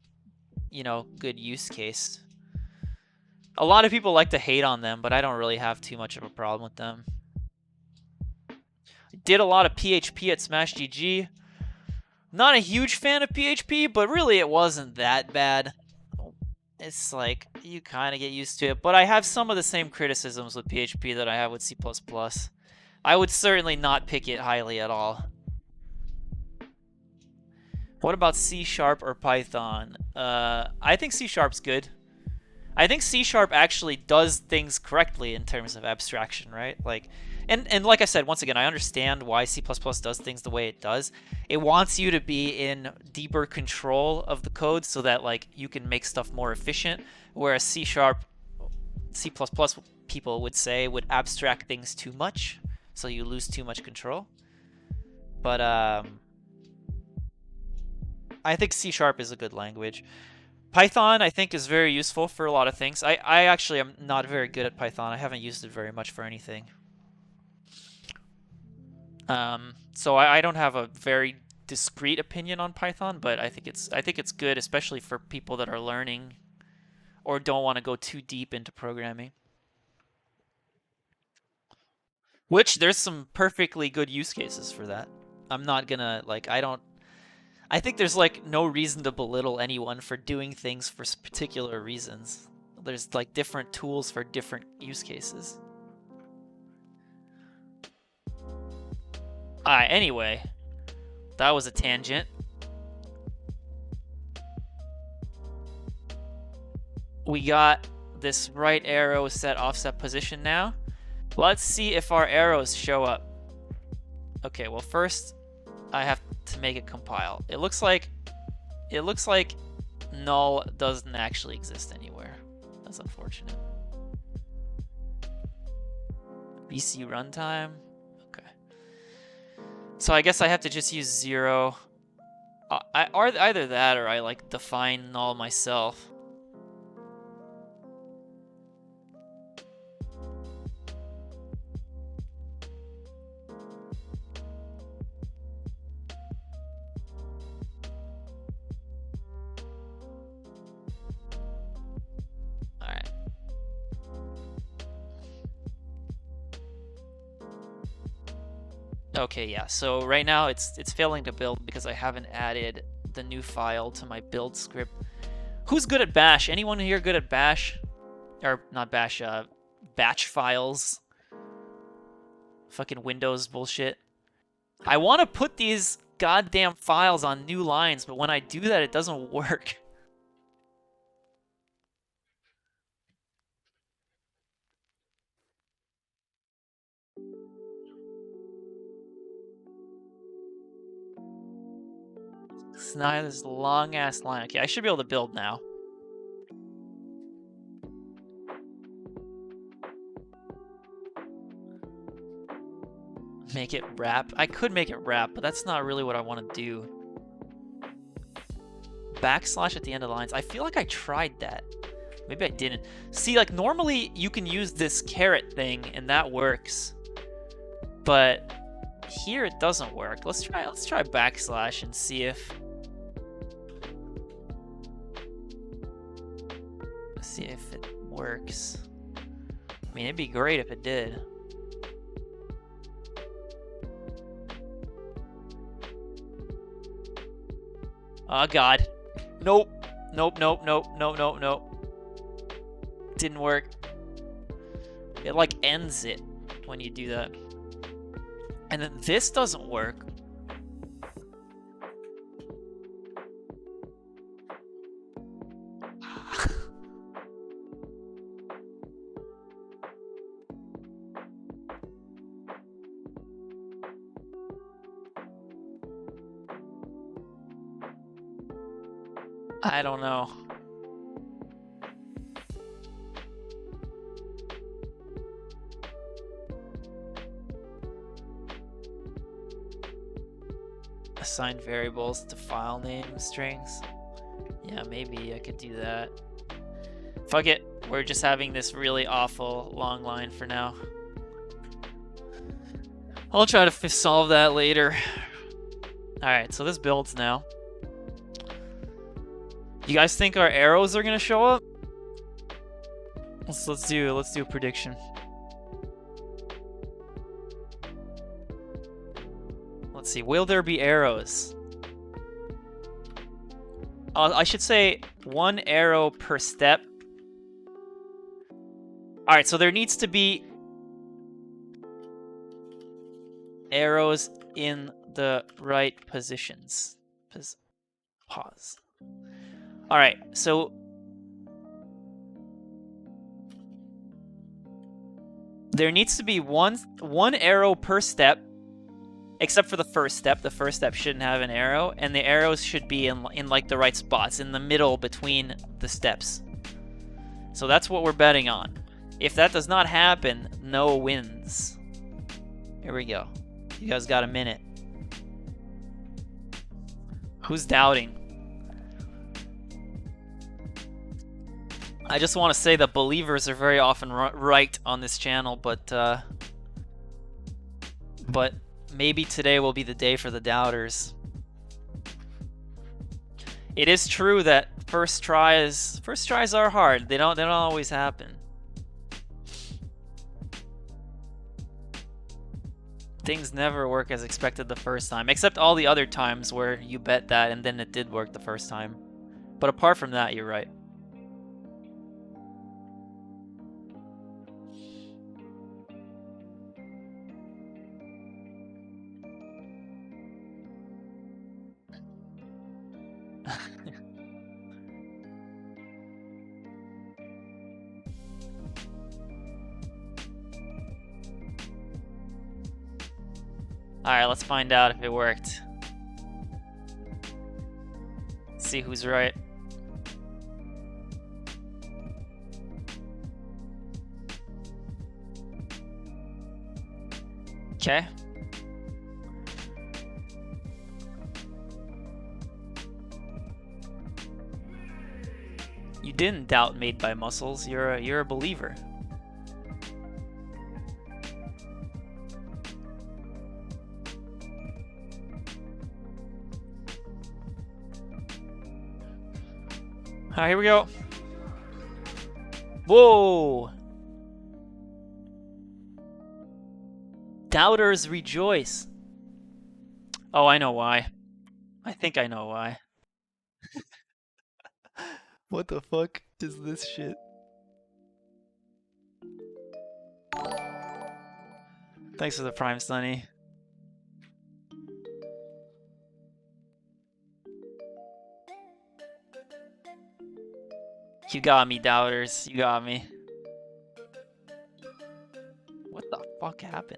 good use case. A lot of people like to hate on them, but I don't really have too much of a problem with them. I did a lot of PHP at Smash GG. Not a huge fan of PHP, but really it wasn't that bad. It's like, you kind of get used to it. But I have some of the same criticisms with PHP that I have with C++. I would certainly not pick it highly at all. What about C# or Python? I think C# good. I think C# actually does things correctly in terms of abstraction, right? Like, and like I said, once again, I understand why C++ does things the way it does. It wants you to be in deeper control of the code so that like you can make stuff more efficient, whereas C# people would say would abstract things too much, so you lose too much control. But I think C# is a good language. Python, I think, is very useful for a lot of things. I actually am not very good at Python. I haven't used it very much for anything. So I don't have a very discrete opinion on Python, but I think it's good, especially for people that are learning or don't want to go too deep into programming. Which there's some perfectly good use cases for that. I'm not gonna I think there's like no reason to belittle anyone for doing things for particular reasons. There's like different tools for different use cases. Anyway, that was a tangent. We got this right arrow set offset position now. Let's see if our arrows show up. Okay, well first I have to make it compile. It looks like null doesn't actually exist anywhere. That's unfortunate. BC runtime. Okay. So I guess I have to just use 0. Either that or I like define null myself. Okay, yeah, so right now it's failing to build because I haven't added the new file to my build script. Who's good at Bash? Anyone here good at Bash? Or not Bash, batch files? Fucking Windows bullshit. I want to put these goddamn files on new lines, but when I do that, it doesn't work. It's not this long ass line. Okay, I should be able to build now. Make it wrap. I could make it wrap, but that's not really what I want to do. Backslash at the end of the lines. I feel like I tried that. Maybe I didn't. See, like normally you can use this caret thing and that works. But here it doesn't work. Let's try backslash and see if it works. I mean, it'd be great if it did. Oh god. Nope. Nope, nope, nope, nope, nope, nope. Didn't work. It like ends it when you do that. And then this doesn't work. I don't know. Assign variables to file name strings. Yeah, maybe I could do that. Fuck it. We're just having this really awful long line for now. I'll try to solve that later. Alright, so this builds now. You guys think our arrows are gonna show up? Let's do a prediction. Let's see. Will there be arrows? I should say 1 arrow per step. All right, so there needs to be arrows in the right positions. Pause. All right, so there needs to be one arrow per step, except for the first step. The first step shouldn't have an arrow, and the arrows should be in like the right spots, in the middle between the steps. So that's what we're betting on. If that does not happen, no wins. Here we go. You guys got a minute. Who's doubting? I just want to say that believers are very often right on this channel, but maybe today will be the day for the doubters. It is true that first tries are hard. They don't always happen. Things never work as expected the first time, except all the other times where you bet that and then it did work the first time. But apart from that, you're right. Alright, let's find out if it worked. See who's right. Okay. You didn't doubt Made by Muscles. You're a believer. Alright, here we go. Whoa! Doubters rejoice. Oh, I know why. I think I know why. What the fuck is this shit? Thanks for the Prime, Sunny. You got me, doubters. You got me. What the fuck happened?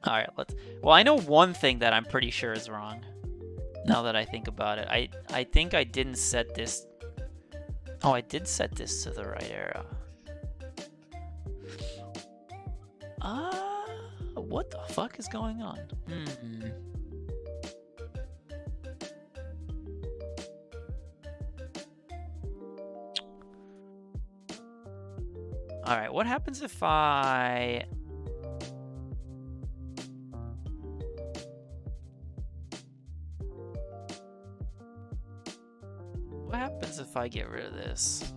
Alright, let's... Well, I know one thing that I'm pretty sure is wrong. Now that I think about it. I think I didn't set this... Oh, I did set this to the right arrow. What the fuck is going on? Alright, what happens if I... What happens if I get rid of this?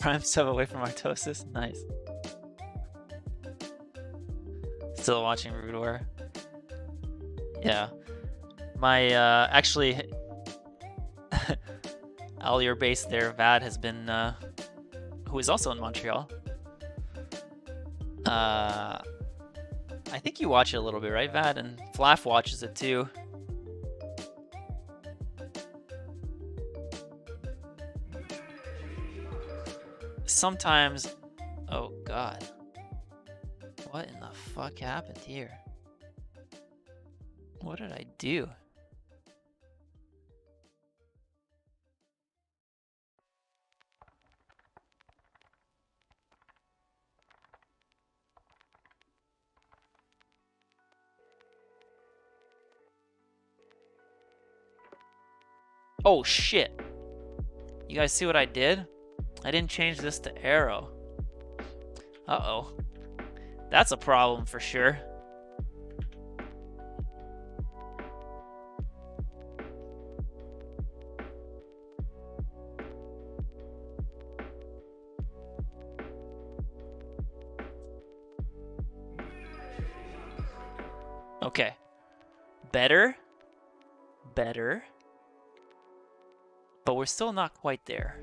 Prime sub away from Artosis. Nice. Still watching Rude War. Yeah. My, actually, all your base there, Vad, has been, who is also in Montreal. I think you watch it a little bit, right, Vad? And Flaff watches it too. Sometimes, oh god. What in the fuck happened here? What did I do? Oh shit. You guys see what I did? I didn't change this to arrow. Uh-oh. That's a problem for sure. Okay. Better. Better. But we're still not quite there.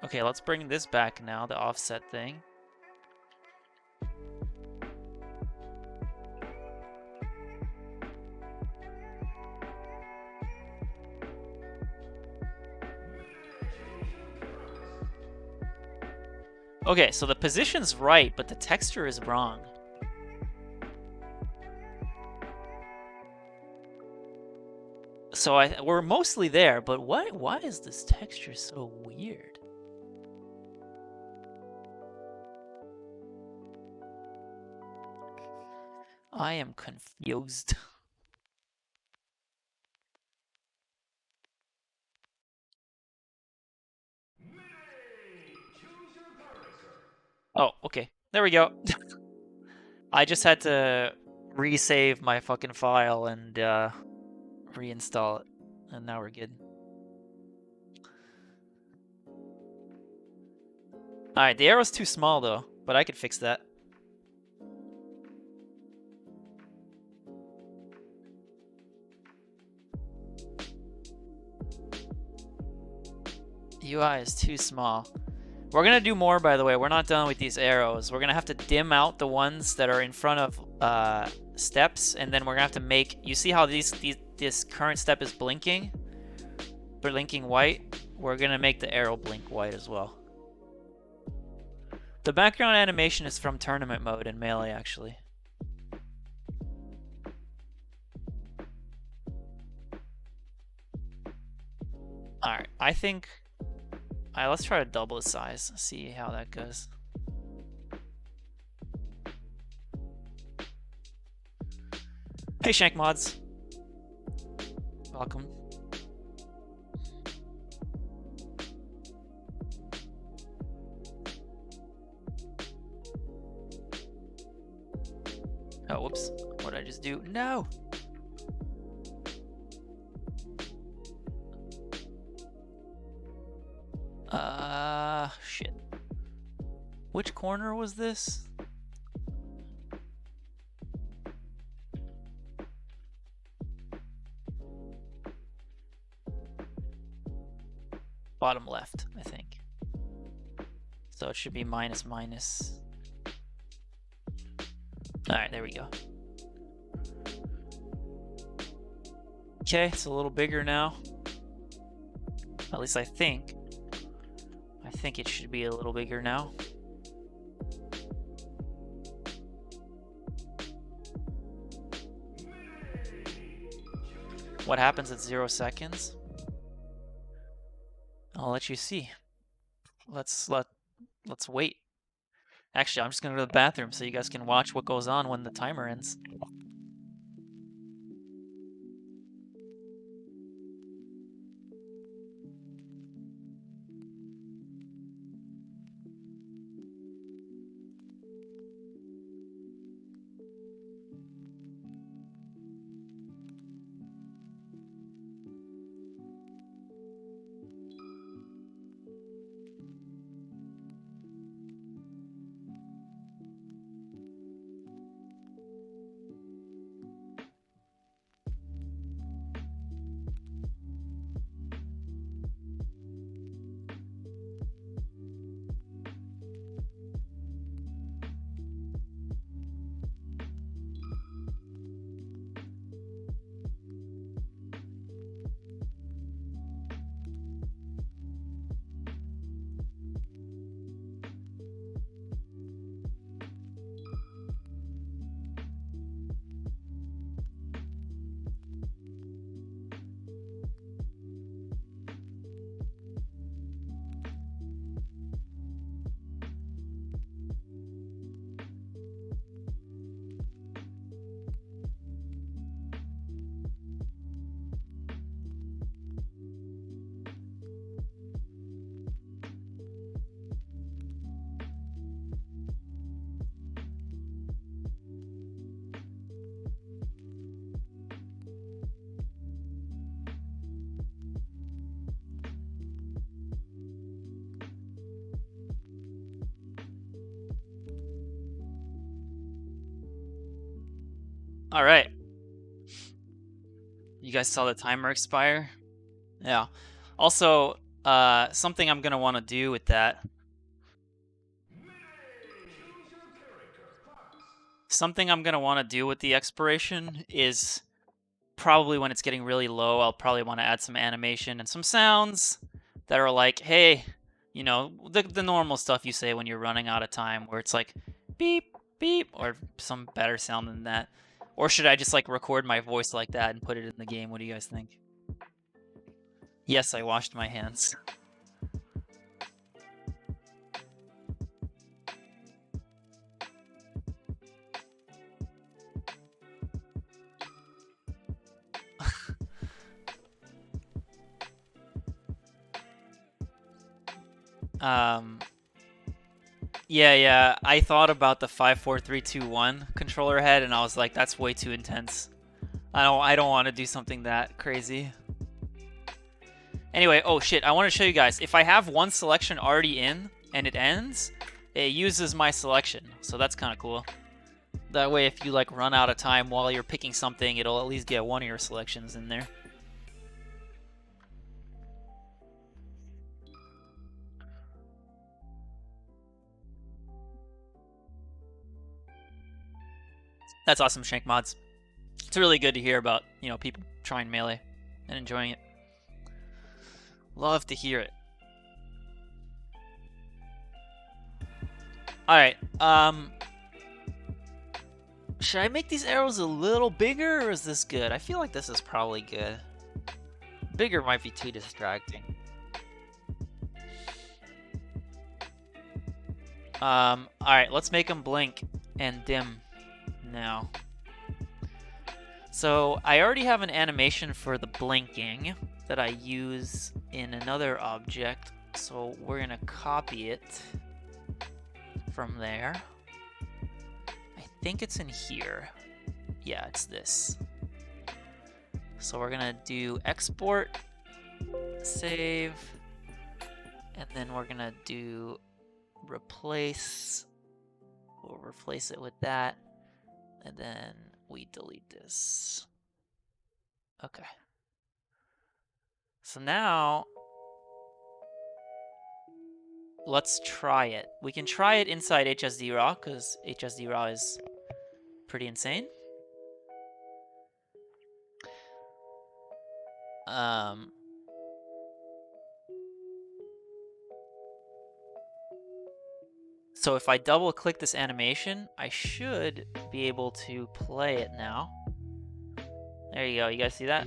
Okay, let's bring this back now, the offset thing. Okay, so the position's right, but the texture is wrong. So we're mostly there, but why is this texture so weird? I am confused. Oh, okay. There we go. I just had to resave my fucking file and reinstall it. And now we're good. Alright, the arrow's too small though, but I could fix that. UI is too small. We're gonna do more, by the way. We're not done with these arrows. We're gonna have to dim out the ones that are in front of steps, and then we're gonna have to make. You see how this current step is blinking white? We're gonna make the arrow blink white as well. The background animation is from tournament mode in Melee, actually. All right, I think. Alright, let's try to double the size, see how that goes. Hey Shank Mods. Welcome. Oh, whoops. What did I just do? No! Shit. Which corner was this? Bottom left, I think. So it should be minus minus. Alright, there we go. Okay, it's a little bigger now. At least I think. think it should be a little bigger now. What happens at 0 seconds? I'll let you see. Let's wait. Actually, I'm just gonna go to the bathroom so you guys can watch what goes on when the timer ends. All right. You guys saw the timer expire? Yeah. Also, something I'm gonna want to do with that. Something I'm gonna want to do with the expiration is probably when it's getting really low, I'll probably want to add some animation and some sounds that are like, hey, you know, the normal stuff you say when you're running out of time, where it's like beep, beep, or some better sound than that. Or should I just like record my voice like that and put it in the game? What do you guys think? Yes, I washed my hands. Yeah, I thought about the 5, 4, 3, 2, 1 controller head, and I was like, that's way too intense. I don't want to do something that crazy. Anyway, oh shit, I want to show you guys. If I have one selection already in and it ends, it uses my selection. So that's kind of cool. That way, if you like run out of time while you're picking something, it'll at least get one of your selections in there. That's awesome, Shank Mods. It's really good to hear about, you know, people trying Melee and enjoying it. Love to hear it. Alright, should I make these arrows a little bigger, or is this good? I feel like this is probably good. Bigger might be too distracting. Alright, let's make them blink and dim now. So I already have an animation for the blinking that I use in another object, so we're gonna copy it from there. I think it's in here. Yeah, it's this. So we're gonna do export, save, and then we're gonna do replace. We'll replace it with that, and then we delete this. Okay. So now let's try it. We can try it inside HSD Raw because HSD Raw is pretty insane. So if I double click this animation, I should be able to play it now. There you go. You guys see that?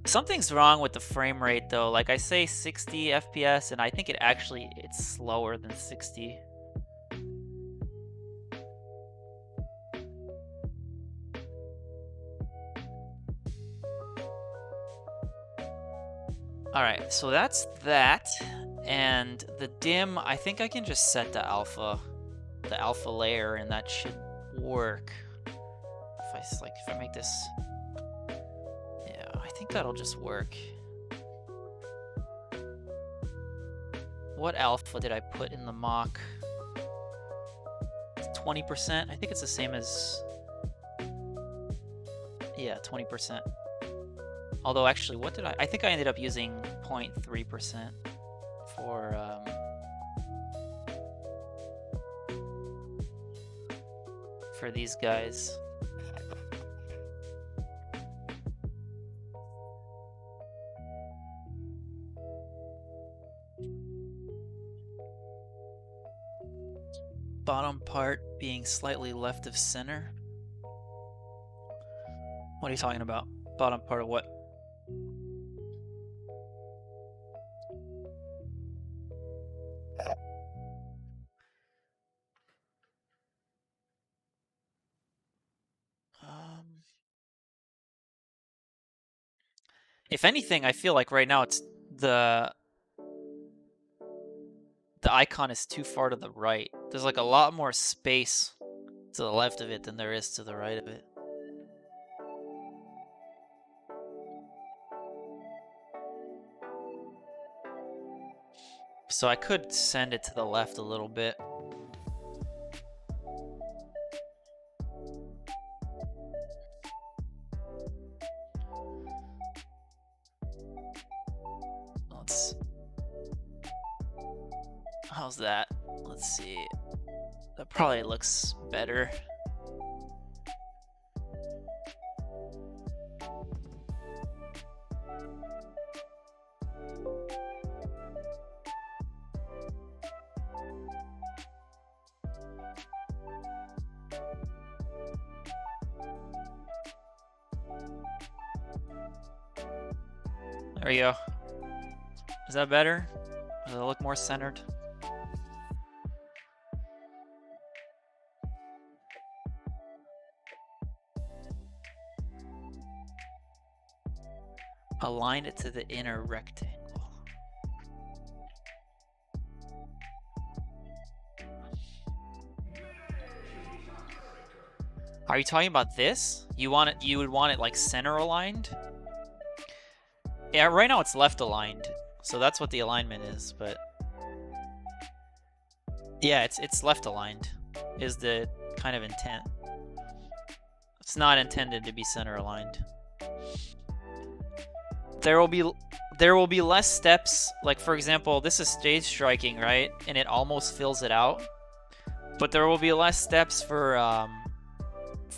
Something's wrong with the frame rate though. Like I say 60 FPS and I think it's slower than 60. Alright, so that's that. And the dim, I think I can just set the alpha layer, and that should work. If I make this, yeah, I think that'll just work. What alpha did I put in the mock? 20%. I think it's the same as, yeah, 20%. Although actually, what did I think I ended up using 0.3% for these guys. Bottom part being slightly left of center. What are you talking about? Bottom part of what? If anything, I feel like right now it's the icon is too far to the right. There's like a lot more space to the left of it than there is to the right of it. So I could send it to the left a little bit. How's that? Let's see. That probably looks better. There we go. Is that better? Does it look more centered? Align it to the inner rectangle. Are you talking about this? You would want it like center aligned? Yeah, right now it's left aligned. So that's what the alignment is, but yeah, it's left aligned is the kind of intent. It's not intended to be center aligned. There will be less steps. Like for example, this is stage striking, right? And it almost fills it out. But there will be less steps for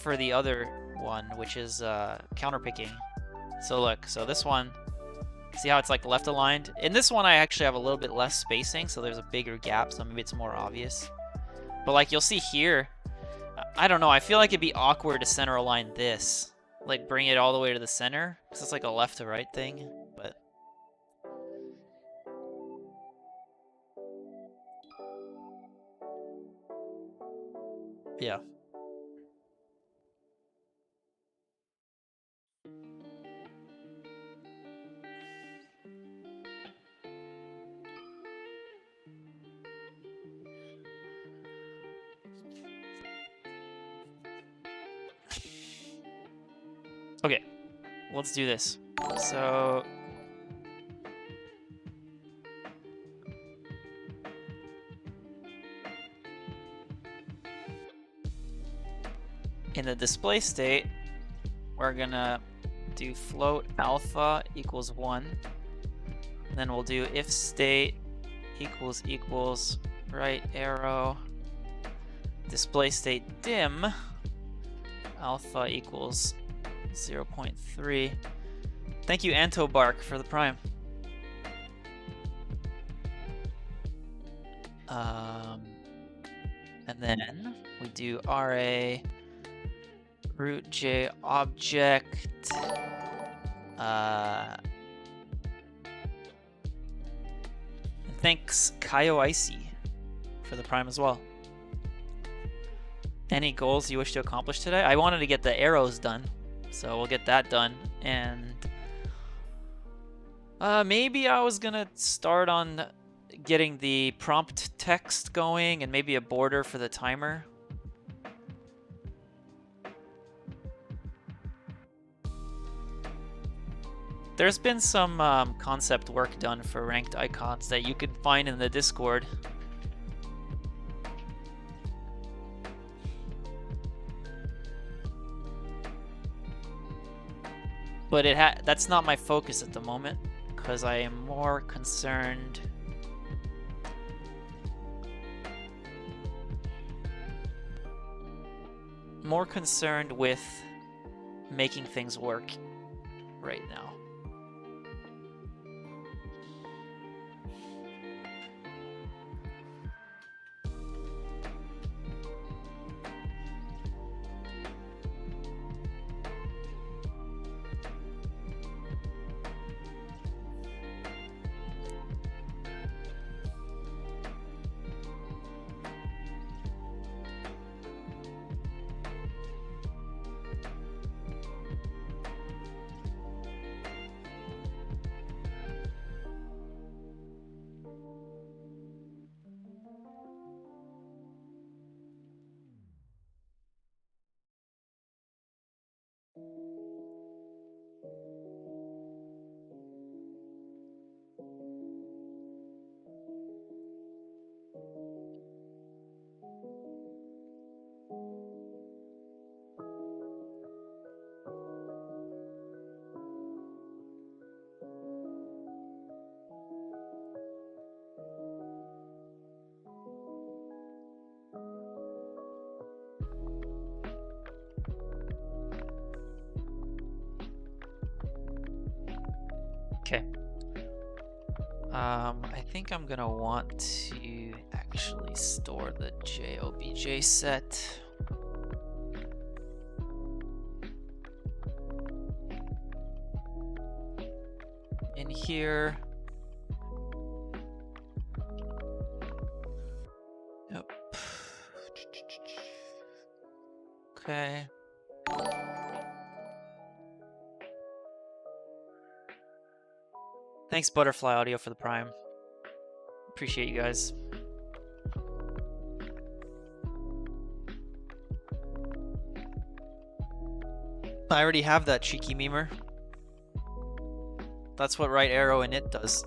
the other one, which is counterpicking. So look, so this one, see how it's like left aligned? In this one, I actually have a little bit less spacing, so there's a bigger gap, so maybe it's more obvious. But like you'll see here, I don't know, I feel like it'd be awkward to center align this. Like bring it all the way to the center, because it's like a left to right thing, but yeah. Okay, let's do this. So in the display state, we're gonna do float alpha equals 1. And then we'll do if state equals right arrow display state dim alpha equals 0.3. Thank you, Antobark, for the prime. And then we do RA root J object. Thanks Kaio Icy for the prime as well. Any goals you wish to accomplish today? I wanted to get the arrows done, so we'll get that done. And maybe I was gonna start on getting the prompt text going and maybe a border for the timer. There's been some concept work done for ranked icons that you could find in the Discord. But that's not my focus at the moment, because I am more concerned with making things work right now. Okay. I think I'm gonna want to actually store the JOBJ set. In here. Yep. Okay. Thanks, Butterfly Audio, for the prime. Appreciate you guys. I already have that cheeky memer. That's what right arrow init does.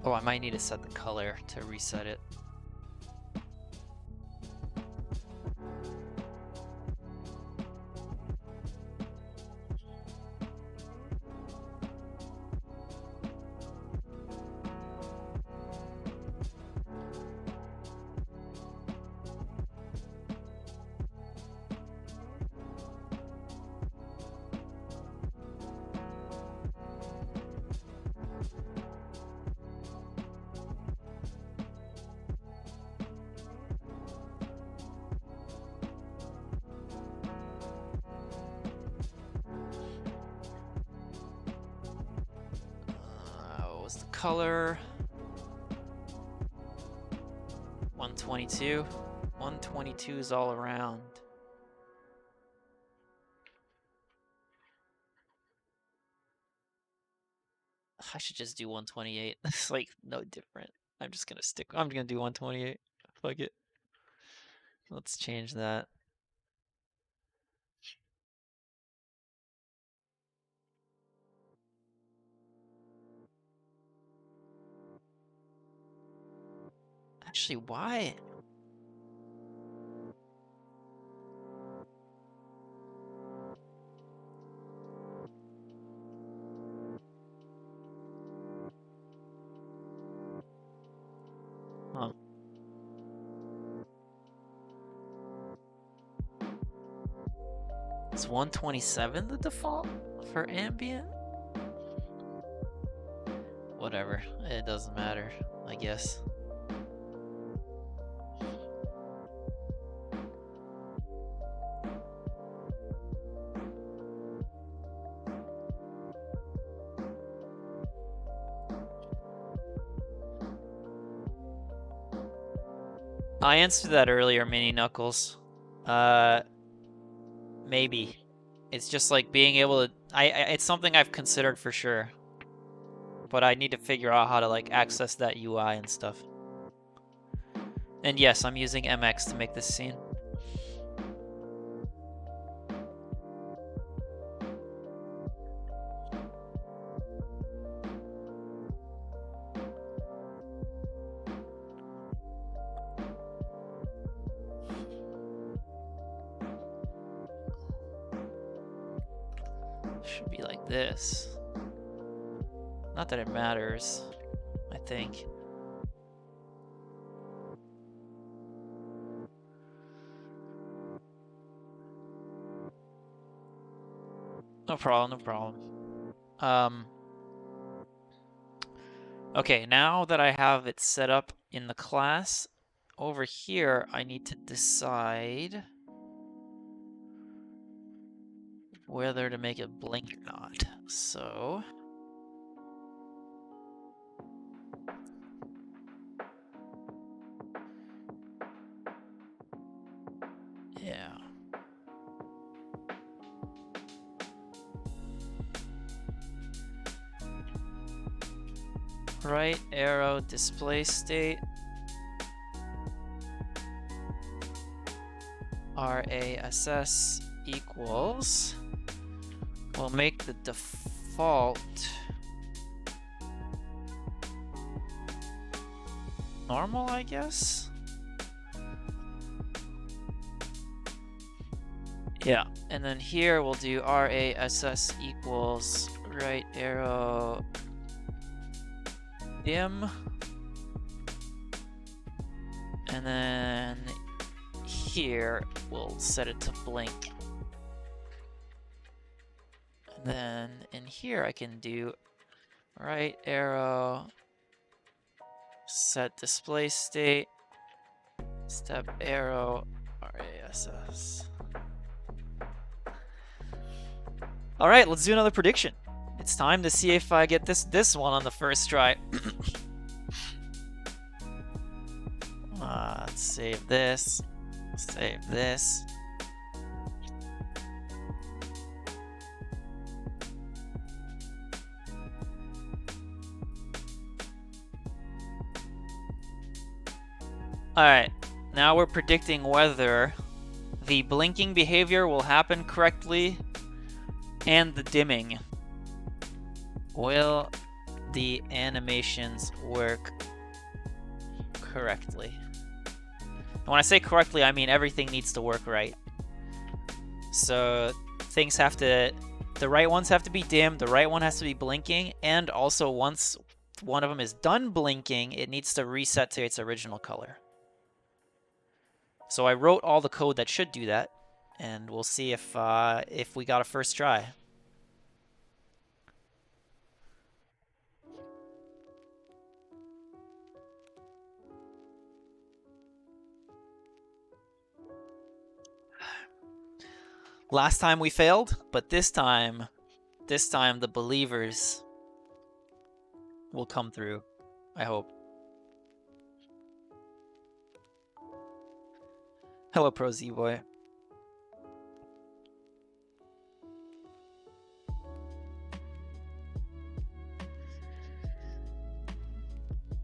Oh, I might need to set the color to reset it. What was the color? 122. 122 is all around. I should just do 128. It's like no different. I'm gonna do 128. Fuck it. Let's change that. Actually, why? Is 127 the default for ambient? Whatever, it doesn't matter, I guess. I answered that earlier, Mini Knuckles. Maybe. It's just like being able to... it's something I've considered for sure. But I need to figure out how to like access that UI and stuff. And yes, I'm using MX to make this scene. Should be like this. Not that it matters, I think. No problem, no problem. Okay, now that I have it set up in the class, over here I need to decide whether to make it blink or not. So... yeah. Right arrow display state. RASS equals. We'll make the default normal, I guess. Yeah, and then here we'll do RASS equals right arrow dim, and then here we'll set it to blink. And then in here I can do right arrow set display state step arrow RASS. All right, let's do another prediction. It's time to see if I get this one on the first try. Let's save this. Save this. All right, now we're predicting whether the blinking behavior will happen correctly and the dimming will the animations work correctly. And when I say correctly, I mean everything needs to work right. So things have to, the right ones have to be dim, the right one has to be blinking, and also once one of them is done blinking, it needs to reset to its original color. So I wrote all the code that should do that, and we'll see if we got a first try. Last time we failed, but this time the believers will come through, I hope. Hello, Pro Z-Boy.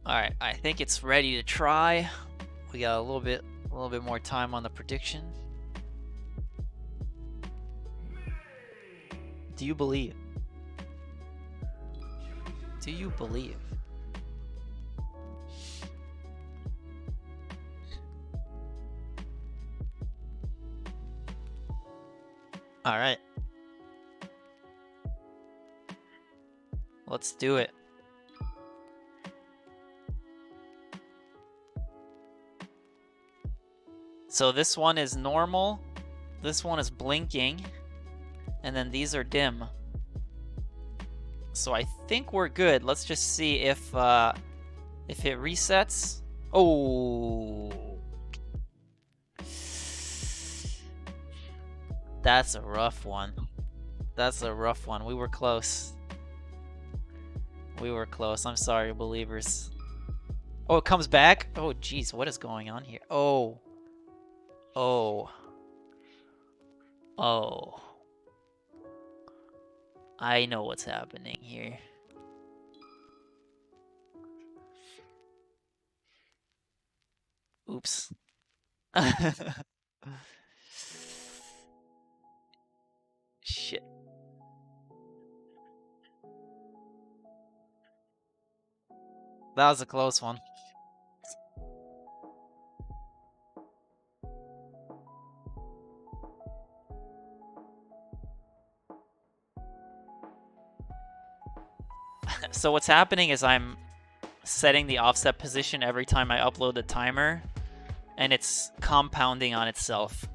Alright, I think it's ready to try. We got a little bit more time on the prediction. Do you believe? Do you believe? Alright. Let's do it. So this one is normal, this one is blinking, and then these are dim. So I think we're good. Let's just see if it resets. Oh, that's a rough one. That's a rough one. We were close. We were close. I'm sorry, believers. Oh, it comes back? Oh, geez, what is going on here? Oh. Oh. Oh. I know what's happening here. Oops. Shit. That was a close one. So what's happening is I'm setting the offset position every time I upload the timer, and it's compounding on itself.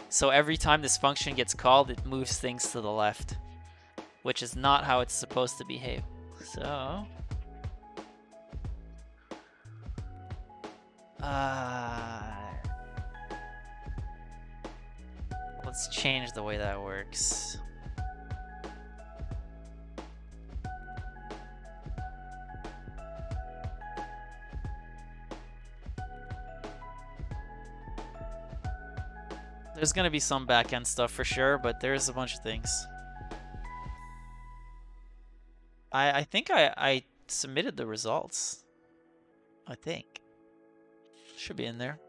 So every time this function gets called, it moves things to the left, which is not how it's supposed to behave. So let's change the way that works. There's gonna be some back-end stuff for sure, but there's a bunch of things. I think I submitted the results. I think. Should be in there.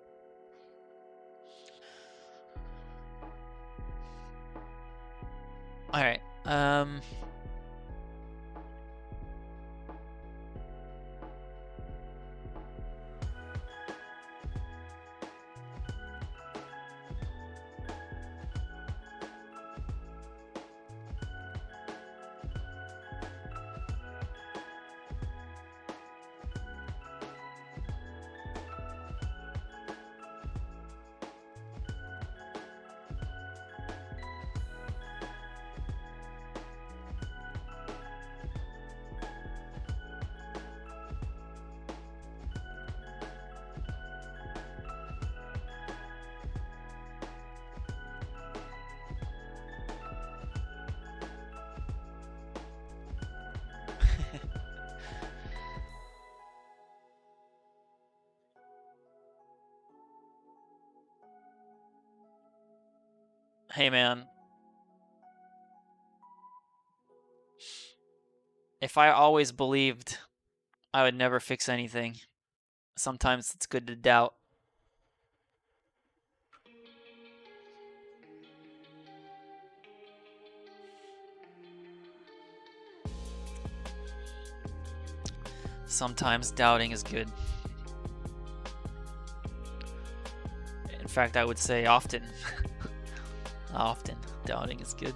Alright, hey man. If I always believed, I would never fix anything. Sometimes it's good to doubt. Sometimes doubting is good. In fact, I would say often. Often, doubting is good.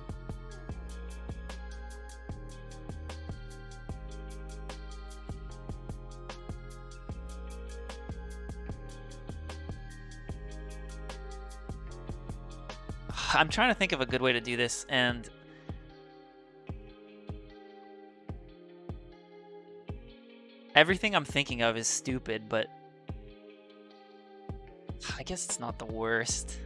I'm trying to think of a good way to do this, and everything I'm thinking of is stupid, but I guess it's not the worst.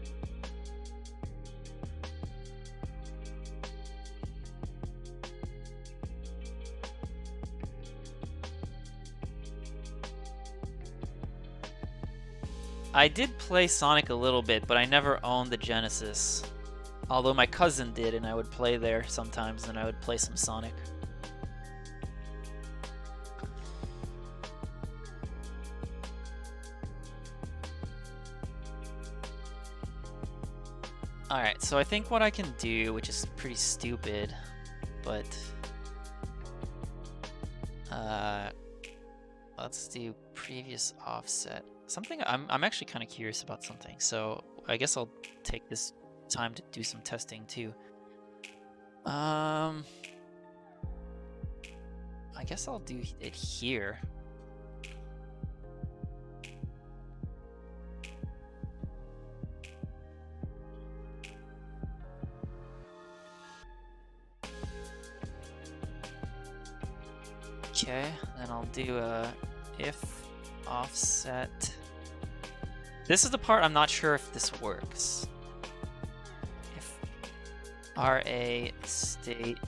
I did play Sonic a little bit, but I never owned the Genesis. Although my cousin did, and I would play there sometimes, and I would play some Sonic. Alright, so I think what I can do, which is pretty stupid, but let's do previous offset. Something I'm actually kind of curious about something, so I guess I'll take this time to do some testing too. I guess I'll do it here. Okay, then I'll do a if offset. This is the part I'm not sure if this works. If RA state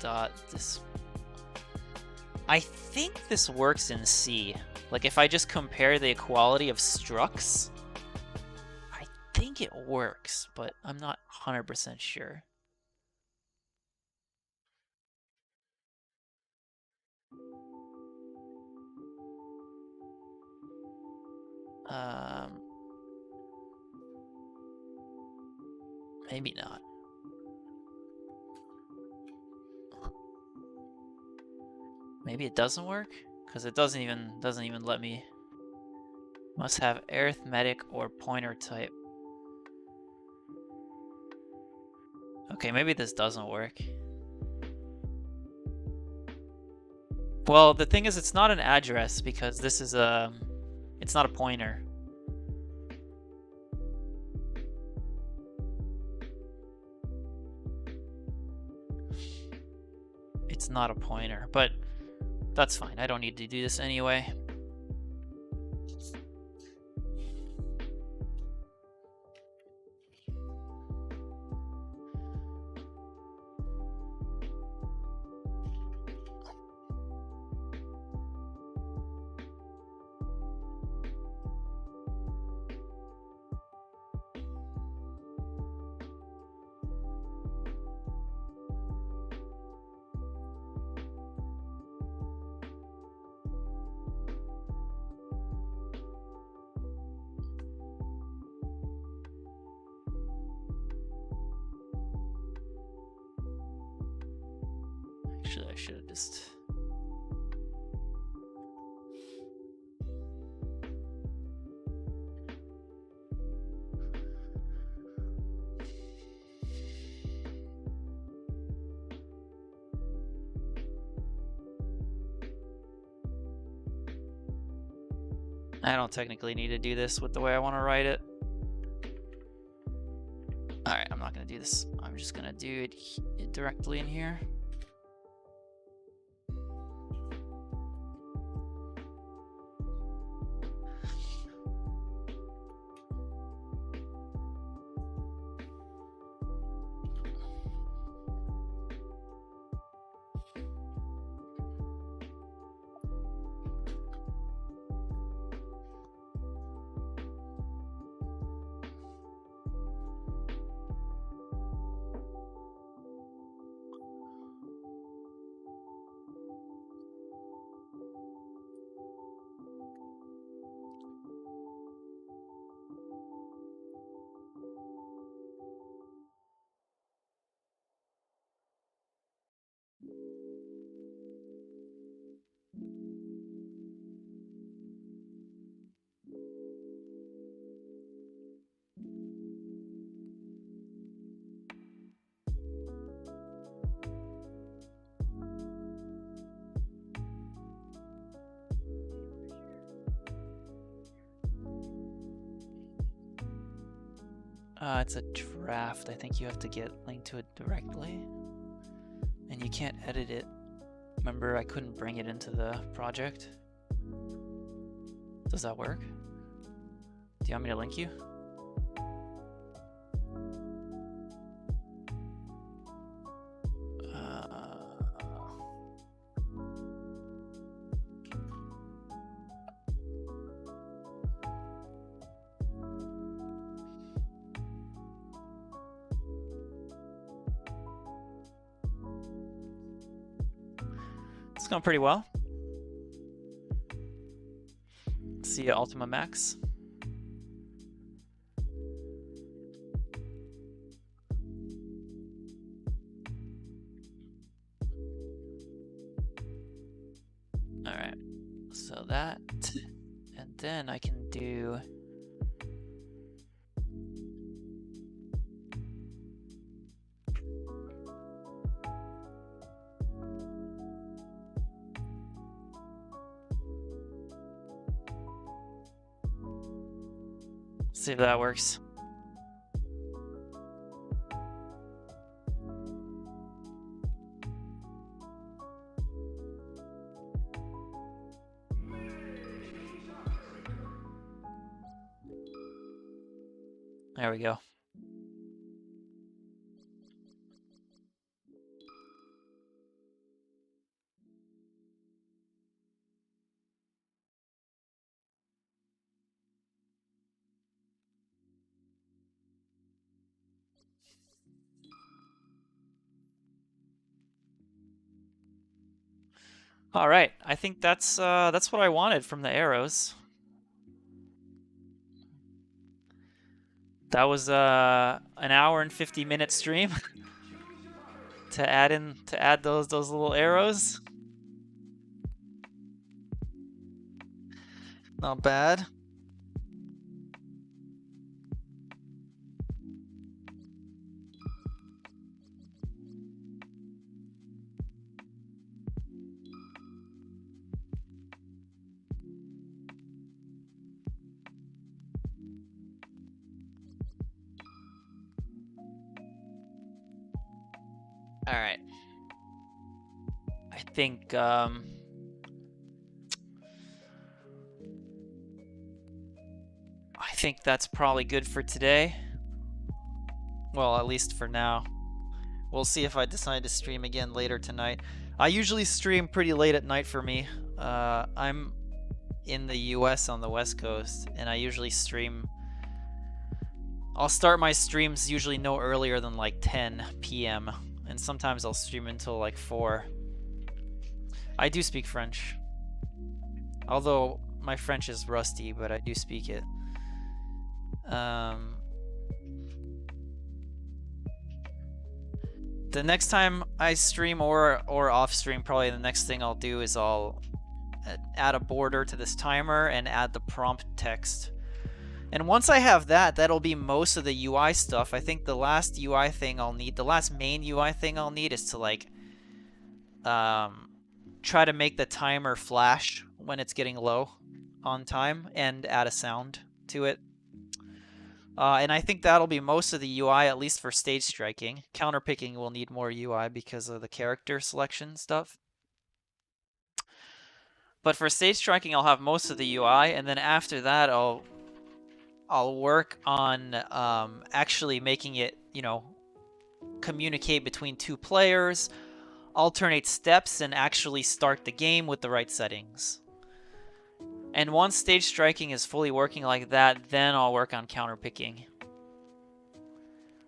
dot this, I think this works in C. Like if I just compare the equality of structs, I think it works, but I'm not 100% sure. Maybe not. Maybe it doesn't work, because it doesn't even let me. Must have arithmetic or pointer type. Okay, maybe this doesn't work. Well, the thing is, it's not an address because this is it's not a pointer. It's not a pointer, but that's fine. I don't need to do this anyway. Actually, I should have just... I don't technically need to do this with the way I want to write it. Alright, I'm not going to do this. I'm just going to do it directly in here. It's a draft. I think you have to get linked to it directly. And you can't edit it. Remember, I couldn't bring it into the project. Does that work? Do you want me to link you? It's going pretty well. See you, Ultima Max. All right, so that, and then I can do see if that works. There we go. All right, I think that's what I wanted from the arrows. That was an hour and 50-minute stream to add those little arrows. Not bad. All right. I think that's probably good for today. Well, at least for now. We'll see if I decide to stream again later tonight. I usually stream pretty late at night for me. I'm in the US on the West Coast, and I usually stream. I'll start my streams usually no earlier than like 10 p.m. and sometimes I'll stream until like 4. I do speak French. Although my French is rusty, but I do speak it. The next time I stream or off stream, probably the next thing I'll do is I'll add a border to this timer and add the prompt text. And once I have that, that'll be most of the UI stuff. I think the last UI thing I'll need, the last main UI thing I'll need is to like try to make the timer flash when it's getting low on time and add a sound to it. And I think that'll be most of the UI, at least for stage striking. Counterpicking will need more UI because of the character selection stuff. But for stage striking, I'll have most of the UI, and then after that, I'll work on actually making it, you know, communicate between 2 players, alternate steps, and actually start the game with the right settings. And once stage striking is fully working like that, then I'll work on counterpicking.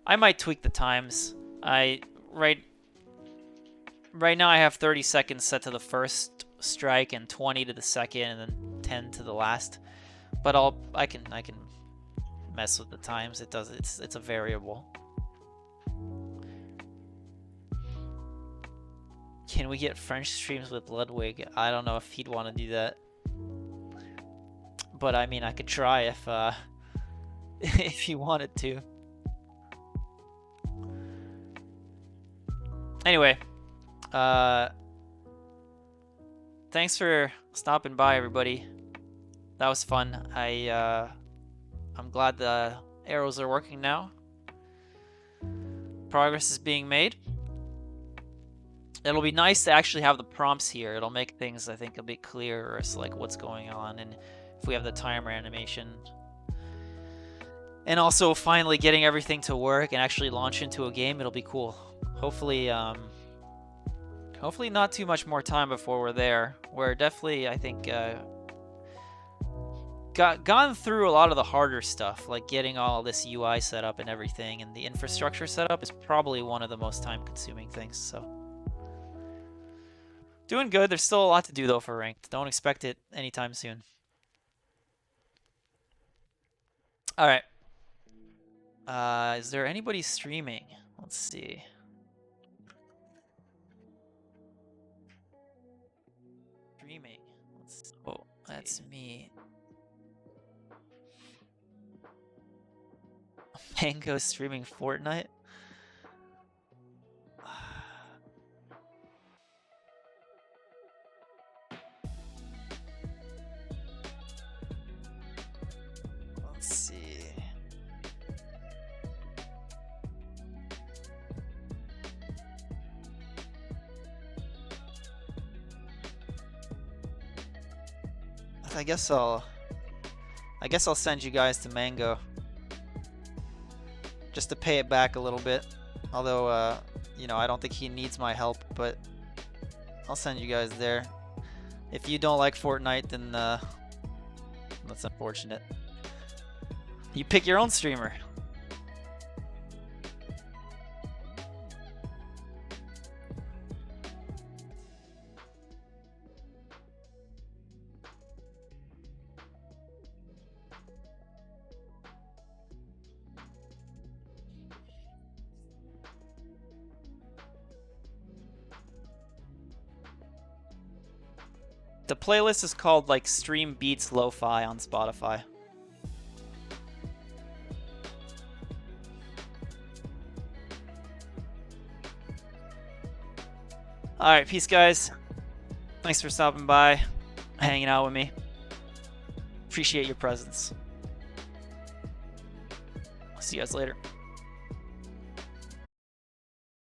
I might tweak the times. Right now I have 30 seconds set to the first strike and 20 to the second and then 10 to the last. But I can mess with the times. It's a variable. Can we get French streams with Ludwig? I don't know if he'd want to do that. But I mean, I could try if if you wanted to. Anyway, thanks for stopping by, everybody. That was fun. I'm glad the arrows are working now. progress is being made. It'll be nice to actually have the prompts here. It'll make things, I think, a bit clearer as like what's going on, and if we have the timer animation. And also finally getting everything to work and actually launch into a game, it'll be cool. Hopefully, hopefully not too much more time before we're there. We're definitely, I think, gone through a lot of the harder stuff, like getting all this UI set up and everything, and the infrastructure set up is probably one of the most time-consuming things, so. Doing good. There's still a lot to do, though, for ranked. Don't expect it anytime soon. All right. Is there anybody streaming? Let's see. Streaming. Oh, that's me. Mango streaming Fortnite? Let's see. I guess I'll send you guys to Mango. Just to pay it back a little bit. Although, you know, I don't think he needs my help, but I'll send you guys there. If you don't like Fortnite, then that's unfortunate. You pick your own streamer. The playlist is called like Stream Beats Lo-Fi on Spotify. Alright, peace guys. Thanks for stopping by, hanging out with me. Appreciate your presence. I'll see you guys later.